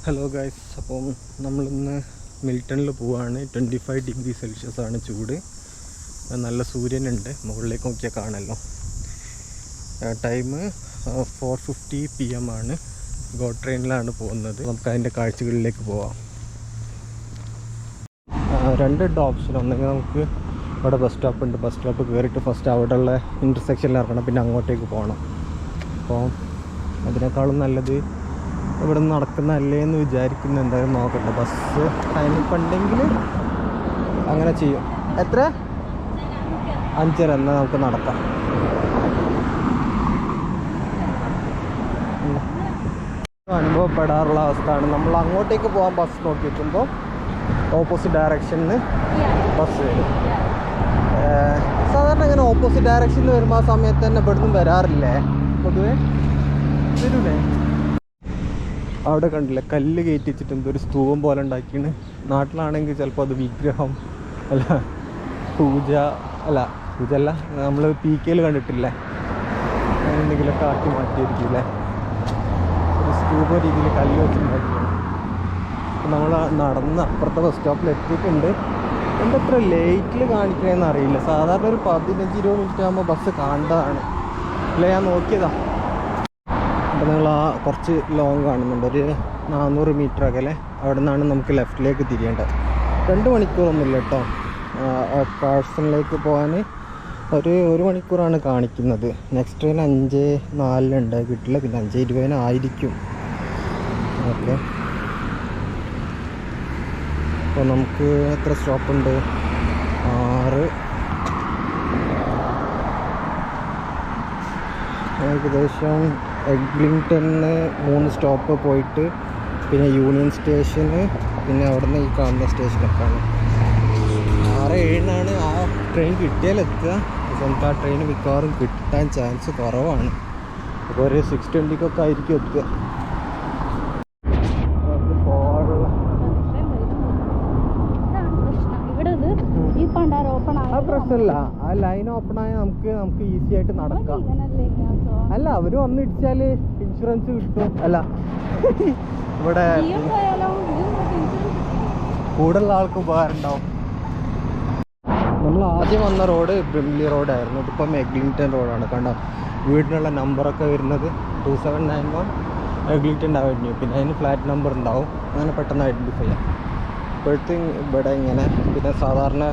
Hello guys, അപ്പം നമ്മളിന്ന് മിൽട്ടണിൽ പോവുകയാണ്. 25 ഡിഗ്രി സെൽഷ്യസ് ആണ് ചൂട്. നല്ല സൂര്യനുണ്ട്, മുകളിലേക്ക് നോക്കിയാൽ കാണല്ലോ. ടൈം 4:50 PM ആണ്. ഗോ ട്രെയിനിലാണ് പോകുന്നത്. നമുക്ക് അതിൻ്റെ കാഴ്ചകളിലേക്ക് പോവാം. രണ്ട് ഓപ്ഷൻ. ഒന്നെങ്കിൽ നമുക്ക് ഇവിടെ ബസ് സ്റ്റോപ്പ് ഉണ്ട്. ബസ് സ്റ്റോപ്പ് കയറിയിട്ട് ഫസ്റ്റ് അവിടെയുള്ള ഇൻ്റർസെക്ഷനിൽ ഇറങ്ങണം, പിന്നെ അങ്ങോട്ടേക്ക് പോകണം. അപ്പോൾ അതിനേക്കാളും നല്ലത് ഇവിടെ നിന്ന് നടക്കുന്നതല്ലേ എന്ന് വിചാരിക്കുന്ന എന്തായാലും നോക്കട്ടെ. ബസ് ടൈം ഉണ്ടെങ്കിൽ അങ്ങനെ ചെയ്യും. എത്ര 5:30 എന്നാൽ നമുക്ക് നടക്കാം. അനുഭവപ്പെടാറുള്ള അവസ്ഥയാണ്. നമ്മൾ അങ്ങോട്ടേക്ക് പോകാൻ ബസ് നോക്കി വെക്കുമ്പോൾ ഓപ്പോസിറ്റ് ഡയറക്ഷനിൽ ബസ് വരും. സാധാരണ ഇങ്ങനെ ഓപ്പോസിറ്റ് ഡയറക്ഷനിൽ വരുമ്പോൾ ആ സമയത്ത് തന്നെ ഇവിടുന്ന് വരാറില്ലേ? പൊതുവേ വരൂലേ? അവിടെ കണ്ടില്ലേ, കല്ല് കയറ്റി വെച്ചിട്ട് എന്തൊരു സ്തൂപം പോലെ ഉണ്ടാക്കിയാണ്. നാട്ടിലാണെങ്കിൽ ചിലപ്പോൾ അത് വിഗ്രഹം അല്ല പൂജ അല്ല നമ്മൾ PK കണ്ടിട്ടില്ലേ, അങ്ങനെ എന്തെങ്കിലുമൊക്കെ ആക്കി മാറ്റിയിരിക്കില്ലേ. ഒരു സ്തൂപ രീതിയിൽ കല്ല് വെച്ചിട്ടുണ്ടാക്കിയാണ്. അപ്പം നമ്മൾ നടന്ന് അപ്പുറത്തെ ബസ് സ്റ്റോപ്പിൽ എത്തിയിട്ടുണ്ട്. എന്തത്ര ലേറ്റിൽ കാണിക്കണമെന്ന് അറിയില്ല. സാധാരണ ഒരു 15-20 മിനിറ്റ് ആകുമ്പോൾ ബസ് കാണേണ്ടതാണ്. അല്ല, ഞാൻ നോക്കിയതാ. അപ്പോൾ നിങ്ങൾ ആ കുറച്ച് ലോങ് കാണുന്നുണ്ട്, ഒരു 400 മീറ്റർ അകലെ. അവിടെ നിന്നാണ് നമുക്ക് ലെഫ്റ്റിലേക്ക് തിരിയേണ്ടത്. 2 മണിക്കൂറൊന്നുമില്ല കേട്ടോ. ക്ലാർക്സണിലേക്ക് പോകാൻ ഒരു മണിക്കൂറാണ് കാണിക്കുന്നത്. നെക്സ്റ്റ് ട്രെയിൻ 5:04 കിട്ടില്ല, പിന്നെ 5:20 ആയിരിക്കും. ഓക്കെ, അപ്പോൾ നമുക്ക് എത്ര സ്റ്റോപ്പുണ്ട്? 6. ഏകദേശം എഗ്ലിങ്ടണിന് 3 സ്റ്റോപ്പ് പോയിട്ട് പിന്നെ യൂണിയൻ സ്റ്റേഷന്, പിന്നെ അവിടെ നിന്ന് ഈ കാണുന്ന സ്റ്റേഷനൊക്കെയാണ്. 6-7 ആ ട്രെയിൻ കിട്ടിയാലെത്തുക. നമുക്ക് ആ ട്രെയിൻ മിക്കവാറും കിട്ടാൻ ചാൻസ് കുറവാണ്. അപ്പോൾ ഒരു 6:20 ആയിരിക്കും എത്തുക. ആ പ്രശ്നമില്ല, ആ ലൈൻ ഓപ്പൺ ആയാൽ നമുക്ക് ഈസി ആയിട്ട് നടക്കാം. അല്ല, അവർ വന്ന് ഇടിച്ചാൽ ഇൻഷുറൻസ് കിട്ടും. അല്ല, ഇവിടെ കൂടുതലുള്ള ആൾക്ക് ഉപകാരം ഉണ്ടാവും. നമ്മൾ ആദ്യം വന്ന റോഡ് ബ്രിംലി റോഡായിരുന്നു. ഇതിപ്പം എഗ്ലിങ്ടൺ റോഡാണ്. കണ്ടോ, വീടിനുള്ള നമ്പറൊക്കെ വരുന്നത് 2791 എഗ്ലിങ്ടൺ അവന്യൂ. പിന്നെ അതിന് ഫ്ലാറ്റ് നമ്പർ ഉണ്ടാവും, അങ്ങനെ പെട്ടെന്ന് ഐഡൻറ്റിഫൈ ചെയ്യാം. ഇപ്പോഴത്തെ ഇവിടെ ഇങ്ങനെ, പിന്നെ സാധാരണ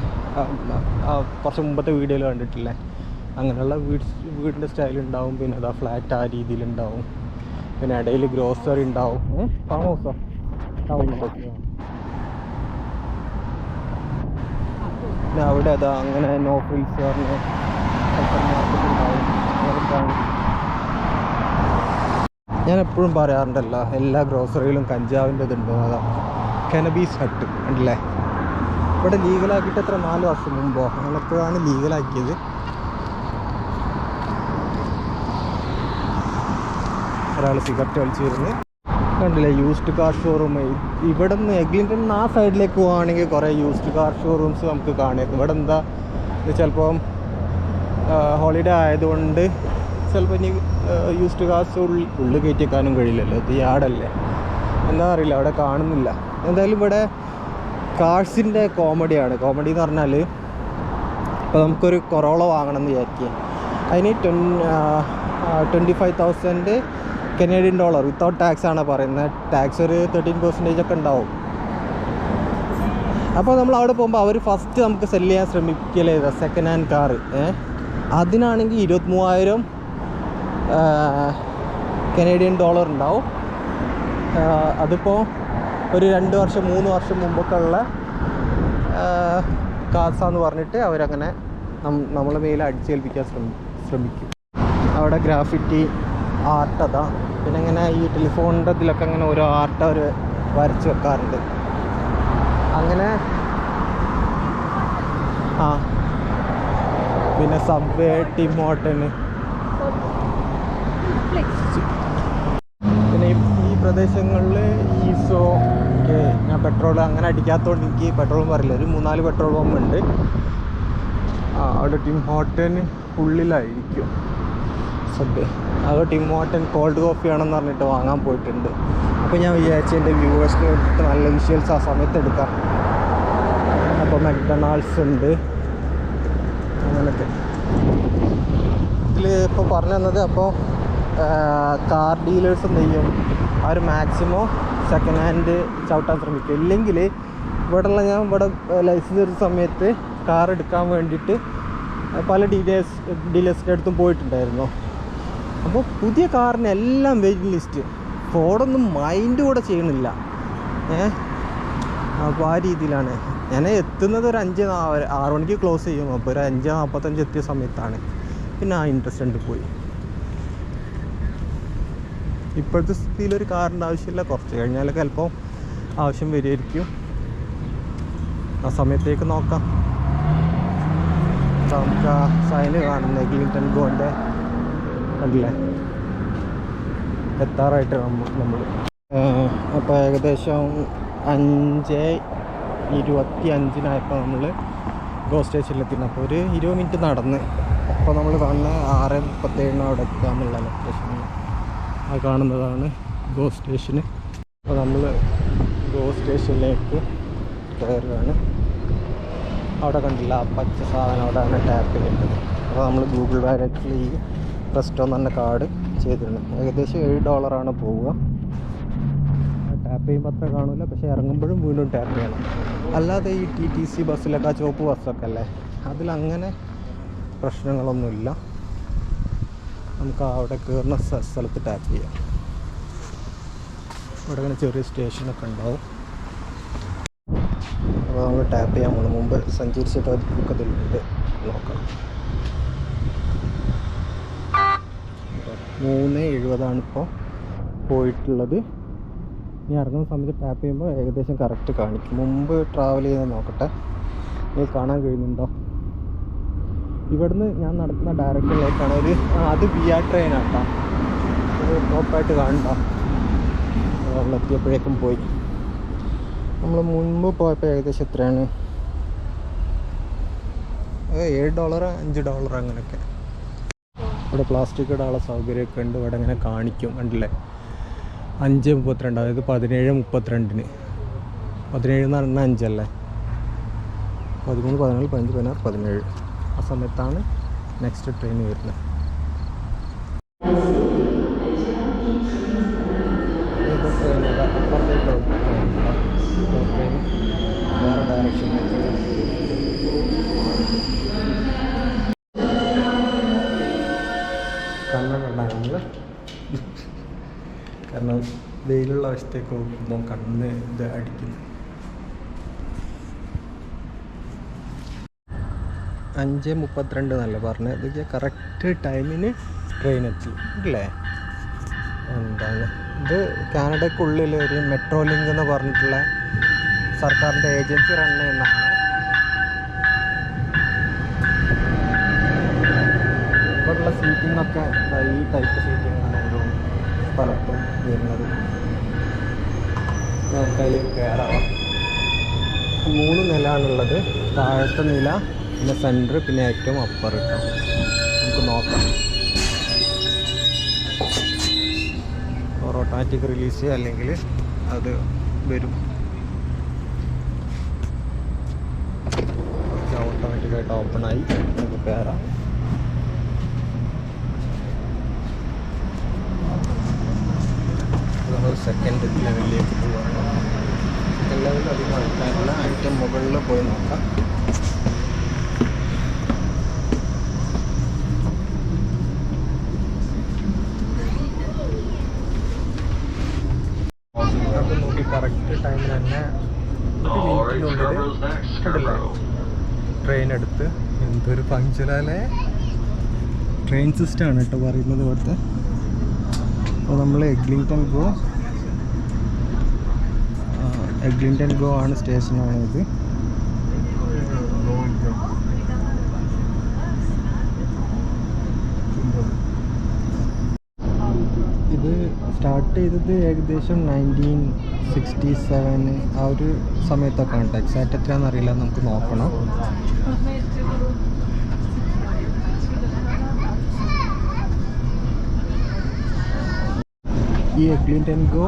കുറച്ച് മുമ്പത്തെ വീഡിയോയിൽ കണ്ടിട്ടില്ലേ, അങ്ങനെയുള്ള വീടിൻ്റെ സ്റ്റൈൽ ഉണ്ടാവും. പിന്നെ അതാ ഫ്ലാറ്റ് ആ രീതിയിലുണ്ടാവും. പിന്നെ ഇടയിൽ ഗ്രോസറി ഉണ്ടാവും. ഫാം ഹൗസോ ടൗണിലൊക്കെ. പിന്നെ അവിടെ അതാ അങ്ങനെ നോ ഫ്രിൽസ് പറഞ്ഞ സൂപ്പർ മാർക്കറ്റ് ഉണ്ടാവും. അതൊക്കെയാണ് ഞാൻ എപ്പോഴും പറയാറുണ്ടല്ലോ, എല്ലാ ഗ്രോസറിയിലും കഞ്ചാവിൻ്റെ ഇതുണ്ടോ. അതാ കനബീസ് ഹട്ട് ഉണ്ടല്ലേ. ഇവിടെ ലീഗലാക്കിയിട്ട് എത്ര 4 വർഷം മുമ്പോ അങ്ങനെപ്പോഴാണ് ലീഗലാക്കിയത്. ഒരാൾ സിഗരറ്റ് വലിച്ചു വരുന്നത് കണ്ടില്ലേ. യൂസ്ഡ് കാർ ഷോറൂം ഇവിടെ നിന്ന് എഗ്ലിങ്ടൺ ആ സൈഡിലേക്ക് പോവുകയാണെങ്കിൽ കുറേ യൂസ്ഡ് കാർ ഷോറൂംസ് നമുക്ക് കാണാം. ഇവിടെ എന്താ ചിലപ്പം ഹോളിഡേ ആയതുകൊണ്ട് ചിലപ്പോൾ ഇനി യൂസ്ഡ് കാർസ് ഉള്ളിൽ കയറ്റിക്കാനും കഴിയില്ലല്ലോ, ഇത് യാർഡല്ലേ, എന്താ അറിയില്ല, അവിടെ കാണുന്നില്ല. എന്തായാലും ഇവിടെ കാർസിൻ്റെ കോമഡിയാണ്. കോമഡി എന്ന് പറഞ്ഞാൽ, ഇപ്പോൾ നമുക്കൊരു കൊറോള വാങ്ങണം എന്ന് വിചാരിക്കുക. അതിന് 25,000 കനേഡിയൻ ഡോളർ വിത്തൗട്ട് ടാക്സ് ആണ് പറയുന്നത്. ടാക്സ് ഒരു 13% ഒക്കെ ഉണ്ടാവും. അപ്പോൾ നമ്മൾ അവിടെ പോകുമ്പോൾ അവർ ഫസ്റ്റ് നമുക്ക് സെല് ചെയ്യാൻ ശ്രമിക്കലേ സെക്കൻഡ് ഹാൻഡ് കാറ്. അതിനാണെങ്കിൽ 23,000 കനേഡിയൻ ഡോളർ ഉണ്ടാവും. അതിപ്പോൾ ഒരു 2 വർഷം 3 വർഷം മുമ്പൊക്കെ ഉള്ള കാസാന്ന് പറഞ്ഞിട്ട് അവരങ്ങനെ നമ്മളെ മേലെ അടിച്ചേൽപ്പിക്കാൻ ശ്രമിക്കും. അവിടെ ഗ്രാഫിറ്റി ആർട്ട് അതാ. പിന്നെ ഇങ്ങനെ ഈ ടെലിഫോണിൻ്റെ ഇതിലൊക്കെ അങ്ങനെ ഓരോ ആർട്ട് അവർ വരച്ച് വെക്കാറുണ്ട്. അങ്ങനെ പിന്നെ സബ്വേ, ടിം ഹോട്ടന്, പിന്നെ ഈ പ്രദേശങ്ങളിൽ ഈസോ ഒക്കെ. ഞാൻ പെട്രോൾ അങ്ങനെ അടിക്കാത്തതുകൊണ്ട് എനിക്ക് പെട്രോളും പറയില്ല. ഒരു 3-4 പെട്രോൾ പമ്പ് ഉണ്ട്. അവിടെ ടിം ഹോട്ടന് ഉള്ളിലായിരിക്കും സബ്വേ. അത് ടിം ഹോട്ടൻ കോൾഡ് കോഫി ആണെന്ന് പറഞ്ഞിട്ട് വാങ്ങാൻ പോയിട്ടുണ്ട്. അപ്പോൾ ഞാൻ വിചാരിച്ചു എൻ്റെ വ്യൂവേഴ്സിന് വേണ്ടിയിട്ട് നല്ല വിഷ്വൽസ് ആ സമയത്ത് എടുക്കാം. അപ്പോൾ മക്ഡൊണാൾഡ്സ് ഉണ്ട് അങ്ങനെയൊക്കെ. ഇതിൽ ഇപ്പോൾ പറഞ്ഞു തന്നത് അപ്പോൾ കാർ ഡീലേഴ്സ് എന്ത് ചെയ്യും, അവർ മാക്സിമം സെക്കൻഡ് ഹാൻഡ് ചവിട്ടാൻ ശ്രമിക്കും. ഇല്ലെങ്കിൽ ഞാൻ ഇവിടെ ലൈസൻസ് എടുത്ത സമയത്ത് കാർ എടുക്കാൻ വേണ്ടിയിട്ട് പല ഡീലേഴ്സിൻ്റെ അടുത്തും പോയിട്ടുണ്ടായിരുന്നു. അപ്പോൾ പുതിയ കാറിന് എല്ലാം വെയിറ്റിംഗ് ലിസ്റ്റ്. ഫോർഡൊന്നും മൈൻഡ് കൂടെ ചെയ്യണില്ല. അപ്പോൾ ആ രീതിയിലാണ് ഞാൻ എത്തുന്നത്. ഒരു 6 മണിക്ക് ക്ലോസ് ചെയ്യും. അപ്പോൾ ഒരു 5:45 എത്തിയ സമയത്താണ് പിന്നെ ആ ഇൻട്രസ്റ്റ് പോയി. ഇപ്പോഴത്തെ സ്ഥിതിയിലൊരു കാറിൻ്റെ ആവശ്യമില്ല. കുറച്ച് കഴിഞ്ഞാൽ ചിലപ്പോൾ ആവശ്യം വരുമായിരിക്കും. ആ സമയത്തേക്ക് നോക്കാം. നമുക്ക് ആ സൈന് കാണുന്നത് എഗ്ലിംഗ്ടൺ ഗോൻ്റെ കണ്ടില്ലേ, എത്താറായിട്ട് നമ്മൾ. അപ്പോൾ ഏകദേശം 5:25 നമ്മൾ ഗോ സ്റ്റേഷനിലെത്തി. അപ്പോൾ ഒരു 20 മിനിറ്റ് നടന്ന്. അപ്പോൾ നമ്മൾ കാണുന്നത് 6:37 അവിടെ എത്താമെന്നുള്ള ലൊക്കേഷനിൽ. ആ കാണുന്നതാണ് ഗോ സ്റ്റേഷന്. അപ്പോൾ നമ്മൾ ഗോ സ്റ്റേഷനിലേക്ക് കയറുകയാണ്. അവിടെ കണ്ടില്ല ആ പച്ച സാധനം, അവിടെയാണ് ടാപ്പ് ചെയ്യേണ്ടത്. അപ്പോൾ നമ്മൾ ഗൂഗിൾ വാലറ്റിൽ ഈ റെസ്റ്റോറൻറ്റ് തന്നെ കാർഡ് ചെയ്തിട്ടുണ്ട്. ഏകദേശം $7 പോവുക. ടാപ്പ് ചെയ്യുമ്പോൾ അത്ര കാണില്ല, പക്ഷേ ഇറങ്ങുമ്പോഴും വീണ്ടും ടാപ്പ് ചെയ്യണം. അല്ലാതെ ഈ TTC ബസ്സിലൊക്കെ, ആ ചുവപ്പ് ബസ്സൊക്കെ അല്ലേ, അതിലങ്ങനെ പ്രശ്നങ്ങളൊന്നുമില്ല. നമുക്ക് അവിടെ കയറുന്ന സ്ഥലത്ത് ടാപ്പ് ചെയ്യാം. ഇവിടെ ഇങ്ങനെ ചെറിയ സ്റ്റേഷനൊക്കെ ഉണ്ടാവും. അപ്പോൾ നമ്മൾ ടാപ്പ് ചെയ്യാൻ പോകണം. മുമ്പ് സഞ്ചരിച്ചിട്ട് നമുക്ക് അതിലുണ്ട് നോക്കാം. 3:70 ഇപ്പോൾ പോയിട്ടുള്ളത്. ഇനി ഇറങ്ങുന്ന സമയത്ത് ടാപ്പ് ചെയ്യുമ്പോൾ ഏകദേശം കറക്റ്റ് കാണിക്കും. മുമ്പ് ട്രാവൽ ചെയ്ത് നോക്കട്ടെ, ഇത് കാണാൻ കഴിയുന്നുണ്ടോ. ഇവിടുന്ന് ഞാൻ നടത്തുന്ന ഡയറക്ഷനിലേക്കാണ് അത് വിയ ട്രെയിനാട്ടോ. അത് ടോപ്പായിട്ട് കാണണ്ട. എത്തിയപ്പോഴേക്കും പോയി. നമ്മൾ മുൻപ് പോയപ്പോൾ ഏകദേശം എത്രയാണ്, $7 $5 അങ്ങനെയൊക്കെ. ഇവിടെ പ്ലാസ്റ്റിക് ഇടാനുള്ള സൗകര്യമൊക്കെ ഉണ്ട്. ഇവിടെ ഇങ്ങനെ കാണിക്കും, കണ്ടില്ലേ, 5:32, അതായത് 17:32. 17 എന്ന് പറഞ്ഞാൽ 5 അല്ലേ, 13, 14, 15, 16, 17 ആ സമയത്താണ് നെക്സ്റ്റ് ട്രെയിൻ വരുന്നത്. വേറെ ഡയറക്ഷനിലേക്ക് കണ്ണുണ്ടാകുന്നത്. കാരണം വെയിലുള്ള വശത്തേക്ക് നോക്കുമ്പോൾ കണ്ണ് ഇത് അടിക്കുന്നു. 5:32 എന്നല്ല പറഞ്ഞത്. ഇതൊക്കെ കറക്റ്റ് ടൈമിന് ട്രെയിൻ എത്തി അല്ലേ. എന്താണ് ഇത്, കാനഡയ്ക്കുള്ളിൽ ഒരു മെട്രോ ലിങ്ക് എന്ന് പറഞ്ഞിട്ടുള്ള സർക്കാരിൻ്റെ ഏജൻസി റൺ ചെയ്യുന്നതാണ്. ഇവിടെയുള്ള സീറ്റിങ്ങൊക്കെ ഈ ടൈപ്പ് സീറ്റിങ്ങാണ് ഓരോ സ്ഥലത്തും വരുന്നത്. നമുക്കതിൽ കയറാം. 3 നിലയാണുള്ളത്. താഴത്തെ നില, പിന്നെ സെൻറ്റർ, പിന്നെ ഏറ്റവും അപ്പർ കിട്ടും. നമുക്ക് നോക്കാം. ഓട്ടോമാറ്റിക് റിലീസ് അല്ലെങ്കിൽ അത് വരും. ഓട്ടോമാറ്റിക്കായിട്ട് ഓപ്പണായി നമുക്ക് കയറാം. നമ്മൾ സെക്കൻഡ് ലെവലിലേക്ക് പോവുകയാണ്. സെക്കൻഡ് ലെവലിൽ അധികം ആൾക്കാരില്ല. ഏറ്റവും മുകളിൽ പോയി നോക്കാം. നോക്കി കറക്റ്റ് ടൈമിൽ തന്നെ ഒരു മിനിറ്റിനുള്ളിൽ കണ്ടില്ലേ ട്രെയിൻ എടുത്ത്. എന്തൊരു പങ്ക്ചറാലേ. ട്രെയിൻ സിസ്റ്റമാണ് കേട്ടോ പറയുന്നത് ഇവിടുത്തെ. അപ്പോൾ നമ്മൾ എഗ്ലിംഗ്ടൺ ഗോ ആണ് സ്റ്റേഷനാണിത്. ഇത് സ്റ്റാർട്ട് ചെയ്തത് ഏകദേശം 1967 ആ ഒരു സമയത്തൊക്കെ ആണ്. എക്സാക്റ്റ് എത്രയാണെന്ന് അറിയില്ല, നമുക്ക് നോക്കണം. ഈ എഗ്ലിംഗ്ടൺ ഗോ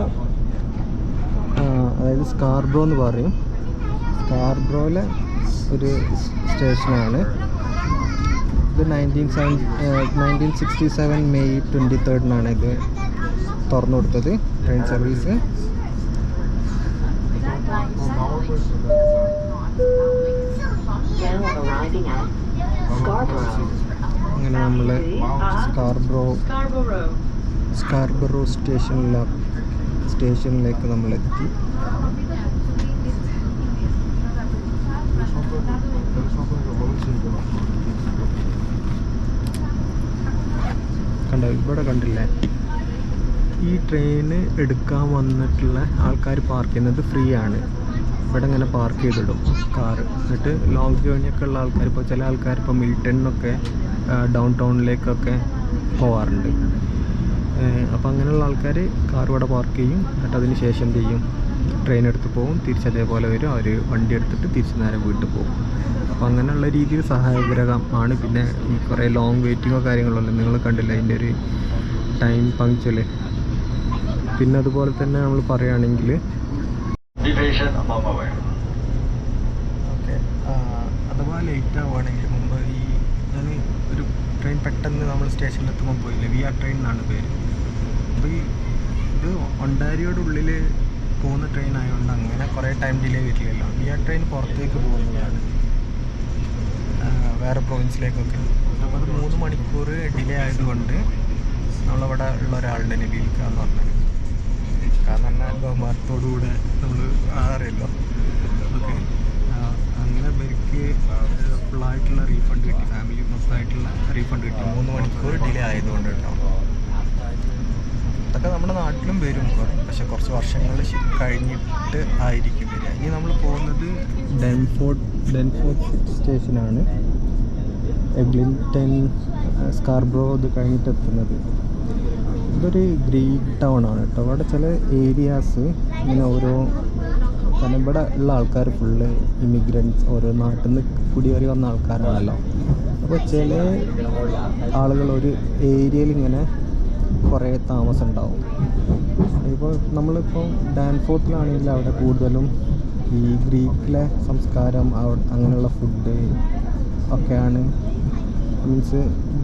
അതായത് സ്കാർബ്രോ എന്ന് പറയും. സ്കാർബ്രോയിലെ ഒരു സ്റ്റേഷനാണ് ഇത്. 1967 മെയ് 23 ഇത് തുറന്നു കൊടുത്തത് ട്രെയിൻ സർവീസ്. അങ്ങനെ നമ്മൾ സ്കാർബറോ സ്റ്റേഷനിലേക്ക് നമ്മൾ എത്തി. കണ്ടോ, ഇവിടെ കണ്ടില്ലേ, ഈ ട്രെയിന് എടുക്കാൻ വന്നിട്ടുള്ള ആൾക്കാർ പാർക്ക് ചെയ്യുന്നത് ഫ്രീ ആണ്. ഇവിടെ ഇങ്ങനെ പാർക്ക് ചെയ്തിടും കാറ്. എന്നിട്ട് ലോങ് ജേർണിയൊക്കെ ഉള്ള ആൾക്കാർ, ഇപ്പോൾ ചില ആൾക്കാർ ഇപ്പോൾ മിൽട്ടണിനൊക്കെ ഡൗൺ ടൗണിലേക്കൊക്കെ പോകാറുണ്ട്. അപ്പോൾ അങ്ങനെയുള്ള ആൾക്കാർ കാർ ഇവിടെ പാർക്ക് ചെയ്യും. എന്നിട്ട് അതിന് ശേഷം ചെയ്യും, ട്രെയിൻ എടുത്ത് പോകും, തിരിച്ചതേപോലെ വരും. അവർ വണ്ടി എടുത്തിട്ട് തിരിച്ച് നേരെ വീട്ടിൽ പോകും. അപ്പോൾ അങ്ങനെയുള്ള രീതിയിൽ സഹായകരമാണ്. പിന്നെ ഈ കുറേ ലോങ് വെയിറ്റിങ്ങോ കാര്യങ്ങളല്ലോ നിങ്ങൾ കണ്ടില്ല, അതിൻ്റെ ഒരു ടൈം പങ്ക്ച്വൽ. പിന്നെ അതുപോലെ തന്നെ നമ്മൾ പറയുകയാണെങ്കിൽ ഓക്കെ, അഥവാ ലേറ്റ് ആവുകയാണെങ്കിൽ മുമ്പ് ഞാൻ ഒരു ട്രെയിൻ പെട്ടെന്ന് നമ്മൾ സ്റ്റേഷനിലെത്തുമ്പോൾ പോയില്ലേ, വി ആർ ട്രെയിൻ എന്നാണ് പേര്. അപ്പോൾ ഇത് ഒണ്ടാരിയോയുടെ ഉള്ളിൽ പോകുന്ന ട്രെയിൻ ആയതുകൊണ്ട് അങ്ങനെ കുറേ ടൈം ഡിലേ വരില്ലല്ലോ. വി ആർ ട്രെയിൻ പുറത്തേക്ക് പോകുന്നതാണ്, വേറെ പ്രൊവിൻസിലേക്കൊക്കെ. അപ്പോൾ അത് 3 മണിക്കൂർ ഡിലേ ആയതുകൊണ്ട് നമ്മളവിടെ ഉള്ള ഒരാളുടെ നബീൽക്ക എന്ന് പറഞ്ഞത്, കാരണം തന്നെ ബഹുമാനത്തോടുകൂടെ നമ്മൾ അറിയല്ലോ. ഓക്കെ, അങ്ങനെ ഇവർക്ക് ഫുള്ളായിട്ടുള്ള റീഫണ്ട് കിട്ടി, ഫാമിലി മൊത്തമായിട്ടുള്ള റീഫണ്ട് കിട്ടി 3 മണിക്കൂർ ഡിലേ ആയതുകൊണ്ട് കേട്ടോ. അതൊക്കെ നമ്മുടെ നാട്ടിലും വരും, പക്ഷെ കുറച്ച് വർഷങ്ങൾ കഴിഞ്ഞിട്ട് ആയിരിക്കും വരിക. ഇനി നമ്മൾ പോകുന്നത് ഡാൻഫോർത്ത് സ്റ്റേഷനാണ്. എഗ്ലിൻടൺ സ്കാർബ്രോ ഇത് കഴിഞ്ഞിട്ട് എത്തുന്നത്. ഇതൊരു ഗ്രീക്ക് ടൗൺ ആണ് കേട്ടോ. ഇവിടെ ചില ഏരിയാസ് ഇങ്ങനെ ഓരോ, കാരണം ഇവിടെ ഉള്ള ആൾക്കാർ ഫുള്ള് ഇമിഗ്രൻറ്റ്സ്, ഓരോ നാട്ടിൽ നിന്ന് കുടിയേറി വന്ന ആൾക്കാരാണല്ലോ. അപ്പോൾ ചില ആളുകൾ ഒരു ഏരിയയിൽ ഇങ്ങനെ കുറേ താമസം ഉണ്ടാവും. ഇപ്പോൾ നമ്മളിപ്പോൾ ഡാൻഫോർട്ടിലാണെങ്കിൽ അവിടെ കൂടുതലും ഈ ഗ്രീക്കിലെ സംസ്കാരം, അങ്ങനെയുള്ള ഫുഡ് ഒക്കെയാണ്, മീൻസ്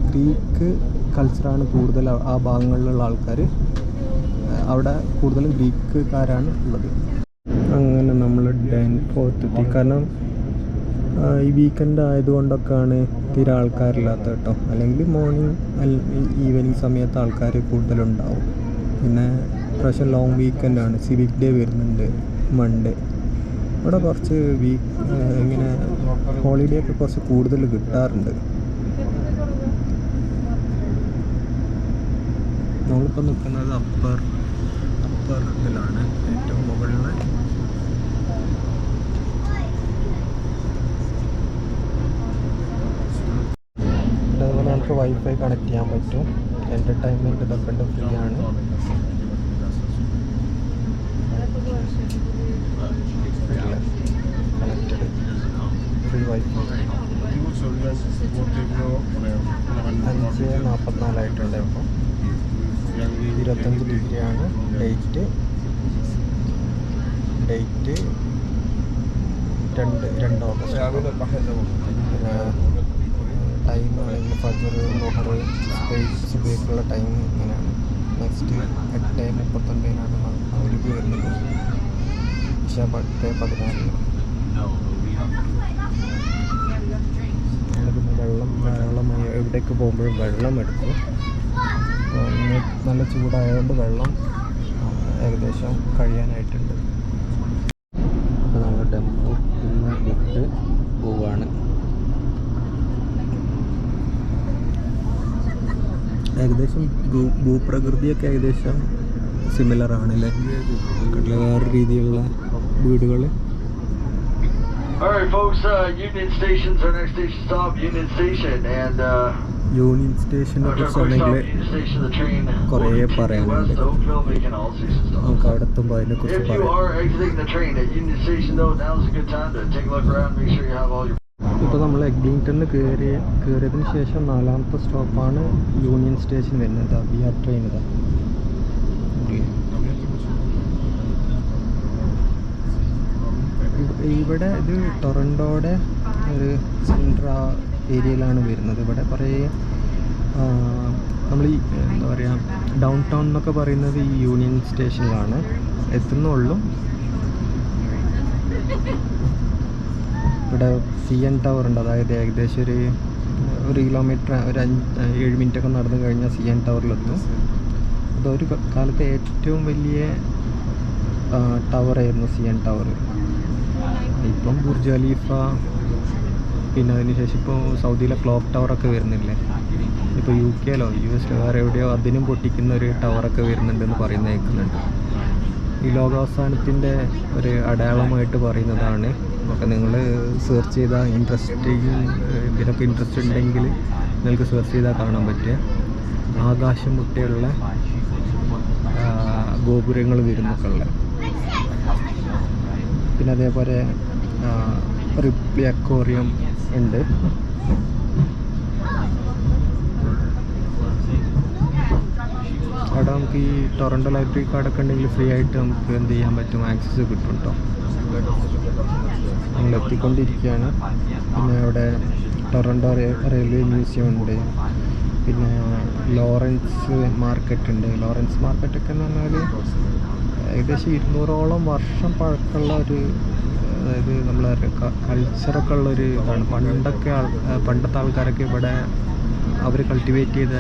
ഗ്രീക്ക് കൾച്ചറാണ് കൂടുതൽ ആ ഭാഗങ്ങളിലുള്ള ആൾക്കാർ. അവിടെ കൂടുതലും ഗ്രീക്കുകാരാണ് ഉള്ളത്. അങ്ങനെ നമ്മൾ ഡാൻഫോർത്ത് എത്തി. കാരണം ഈ വീക്കെൻഡ് ആയതുകൊണ്ടൊക്കെയാണ് തീരെ ആൾക്കാരില്ലാത്ത കേട്ടോ. അല്ലെങ്കിൽ മോർണിംഗ് ഈവനിങ് സമയത്ത് ആൾക്കാർ കൂടുതലുണ്ടാവും. പിന്നെ പ്രാവശ്യം ലോങ് വീക്കെൻഡാണ്, സിവിക് ഡേ വരുന്നുണ്ട് മൺഡേ. ഇവിടെ കുറച്ച് ഇങ്ങനെ ഹോളിഡേ ഒക്കെ കുറച്ച് കൂടുതൽ കിട്ടാറുണ്ട്. നമ്മളിപ്പോൾ നിൽക്കുന്നത് അപ്പർ ഇതിലാണ്, ഏറ്റവും മുകളിൽ. അതുപോലെ നമുക്ക് വൈഫൈ കണക്ട് ചെയ്യാൻ പറ്റും. എൻ്റർടൈൻമെൻറ്റ് ഇതൊക്കെ ഉണ്ട്, ഫ്രീ ആണ്. Connected free wifi. 5:44 ആയിട്ടുണ്ട്. ഇപ്പോൾ 25 ഡിഗ്രിയാണ് ഡേറ്റ് 2 ഓഗസ്റ്റ്. ടൈം ആണെങ്കിൽ ഫജർ, ളുഹർ, സുബഹിക്കുള്ള ടൈം ഇങ്ങനെയാണ്. നെക്സ്റ്റ് 8:39 മഗ്‌രിബ് വരുന്നത്. ഇശ 10:14. പിന്നെ വെള്ളം ധാരാളമായി എവിടേക്ക് പോകുമ്പോഴും വെള്ളം എടുക്കും. അപ്പോൾ ഇന്ന് നല്ല ചൂടായതുകൊണ്ട് വെള്ളം ഏകദേശം കഴിയാനായിട്ടുണ്ട്. അപ്പോൾ നമ്മൾ ഡാൻഫോർത്തിൽ നിന്ന് വിട്ട് പോവാണ്. ഏകദേശം ഭൂപ്രകൃതിയൊക്കെ ഏകദേശം സിമിലർ ആണല്ലേ, വേറെ രീതിയിലുള്ള വീടുകൾ. Alright folks, Union Station's our next station stop, Union Station, and Union സ്റ്റേഷനെ കുറിച്ചാണെങ്കിൽ കുറേ പറയാനുണ്ട്. നമുക്ക് അവിടെ എത്തുമ്പോൾ അതിനെ കുറിച്ച് പറയാം. ഇപ്പോൾ നമ്മൾ എഗ്ലിൻടണിൽ കയറിയതിന് ശേഷം 4ാമത്തെ സ്റ്റോപ്പാണ് യൂണിയൻ സ്റ്റേഷൻ വരുന്നത്. വി ആർ ട്രെയിൻ ഇതാ. ഇവിടെ ഇത് ടൊറൻറ്റോയുടെ ഒരു സെൻട്ര ഏരിയയിലാണ് വരുന്നത്. ഇവിടെ കുറേ നമ്മൾ ഈ എന്താ പറയുക ഡൗൺ ടൗൺ എന്നൊക്കെ പറയുന്നത് ഈ യൂണിയൻ സ്റ്റേഷനിലാണ് എത്തുന്നുള്ളൂ. ഇവിടെ CN ടവർ ഉണ്ട്. അതായത് ഏകദേശം ഒരു കിലോമീറ്റർ, ഒരു 7 മിനിറ്റൊക്കെ നടന്നു കഴിഞ്ഞാൽ CN ടവറിലെത്തും. അതൊരു കാലത്തെ ഏറ്റവും വലിയ ടവറായിരുന്നു CN ടവർ. ഇപ്പം ബുർജ് ഖലീഫ, പിന്നെ അതിനുശേഷം ഇപ്പോൾ സൗദിയിലെ ക്ലോക്ക് ടവറൊക്കെ വരുന്നില്ലേ. ഇപ്പോൾ UK US വേറെ എവിടെയോ അതിനും പൊട്ടിക്കുന്ന ഒരു ടവറൊക്കെ വരുന്നുണ്ടെന്ന് പറയുന്നത് കേൾക്കുന്നുണ്ട്. ഈ ലോകാവസാനത്തിൻ്റെ ഒരു അടയാളമായിട്ട് പറയുന്നതാണ്. അപ്പോൾ നിങ്ങൾ സെർച്ച് ചെയ്താൽ ഇതിനൊക്കെ ഇൻട്രസ്റ്റ് ഉണ്ടെങ്കിൽ നിങ്ങൾക്ക് സെർച്ച് ചെയ്താൽ കാണാൻ പറ്റുക. ആകാശം മുട്ടയുള്ള ഗോപുരങ്ങൾ വരുന്നൊക്കെ ഉള്ള. പിന്നെ അതേപോലെ റിപ്ലി അക്വേറിയം ഉണ്ട്. അവിടെ നമുക്ക് ഈ ടൊറൻറ്റോ ലൈബ്രറി കാർഡൊക്കെ ഉണ്ടെങ്കിൽ ഫ്രീ ആയിട്ട് നമുക്ക് എന്ത് ചെയ്യാൻ പറ്റും, ആക്സസ് കിട്ടും കേട്ടോ. നമ്മൾ എത്തിക്കൊണ്ടിരിക്കുകയാണ്. പിന്നെ അവിടെ ടൊറൻറ്റോ റെയിൽവേ മ്യൂസിയം ഉണ്ട്. പിന്നെ ലോറൻസ് മാർക്കറ്റ് ഉണ്ട്. ലോറൻസ് മാർക്കറ്റൊക്കെ എന്ന് പറഞ്ഞാൽ ഏകദേശം 200ഓളം വർഷം പഴക്കമുള്ള ഒരു, അതായത് നമ്മൾ കൾച്ചറൊക്കെ ഉള്ളൊരു ഇതാണ്. പണ്ടത്തെ ആൾക്കാരൊക്കെ ഇവിടെ അവർ കൾട്ടിവേറ്റ് ചെയ്ത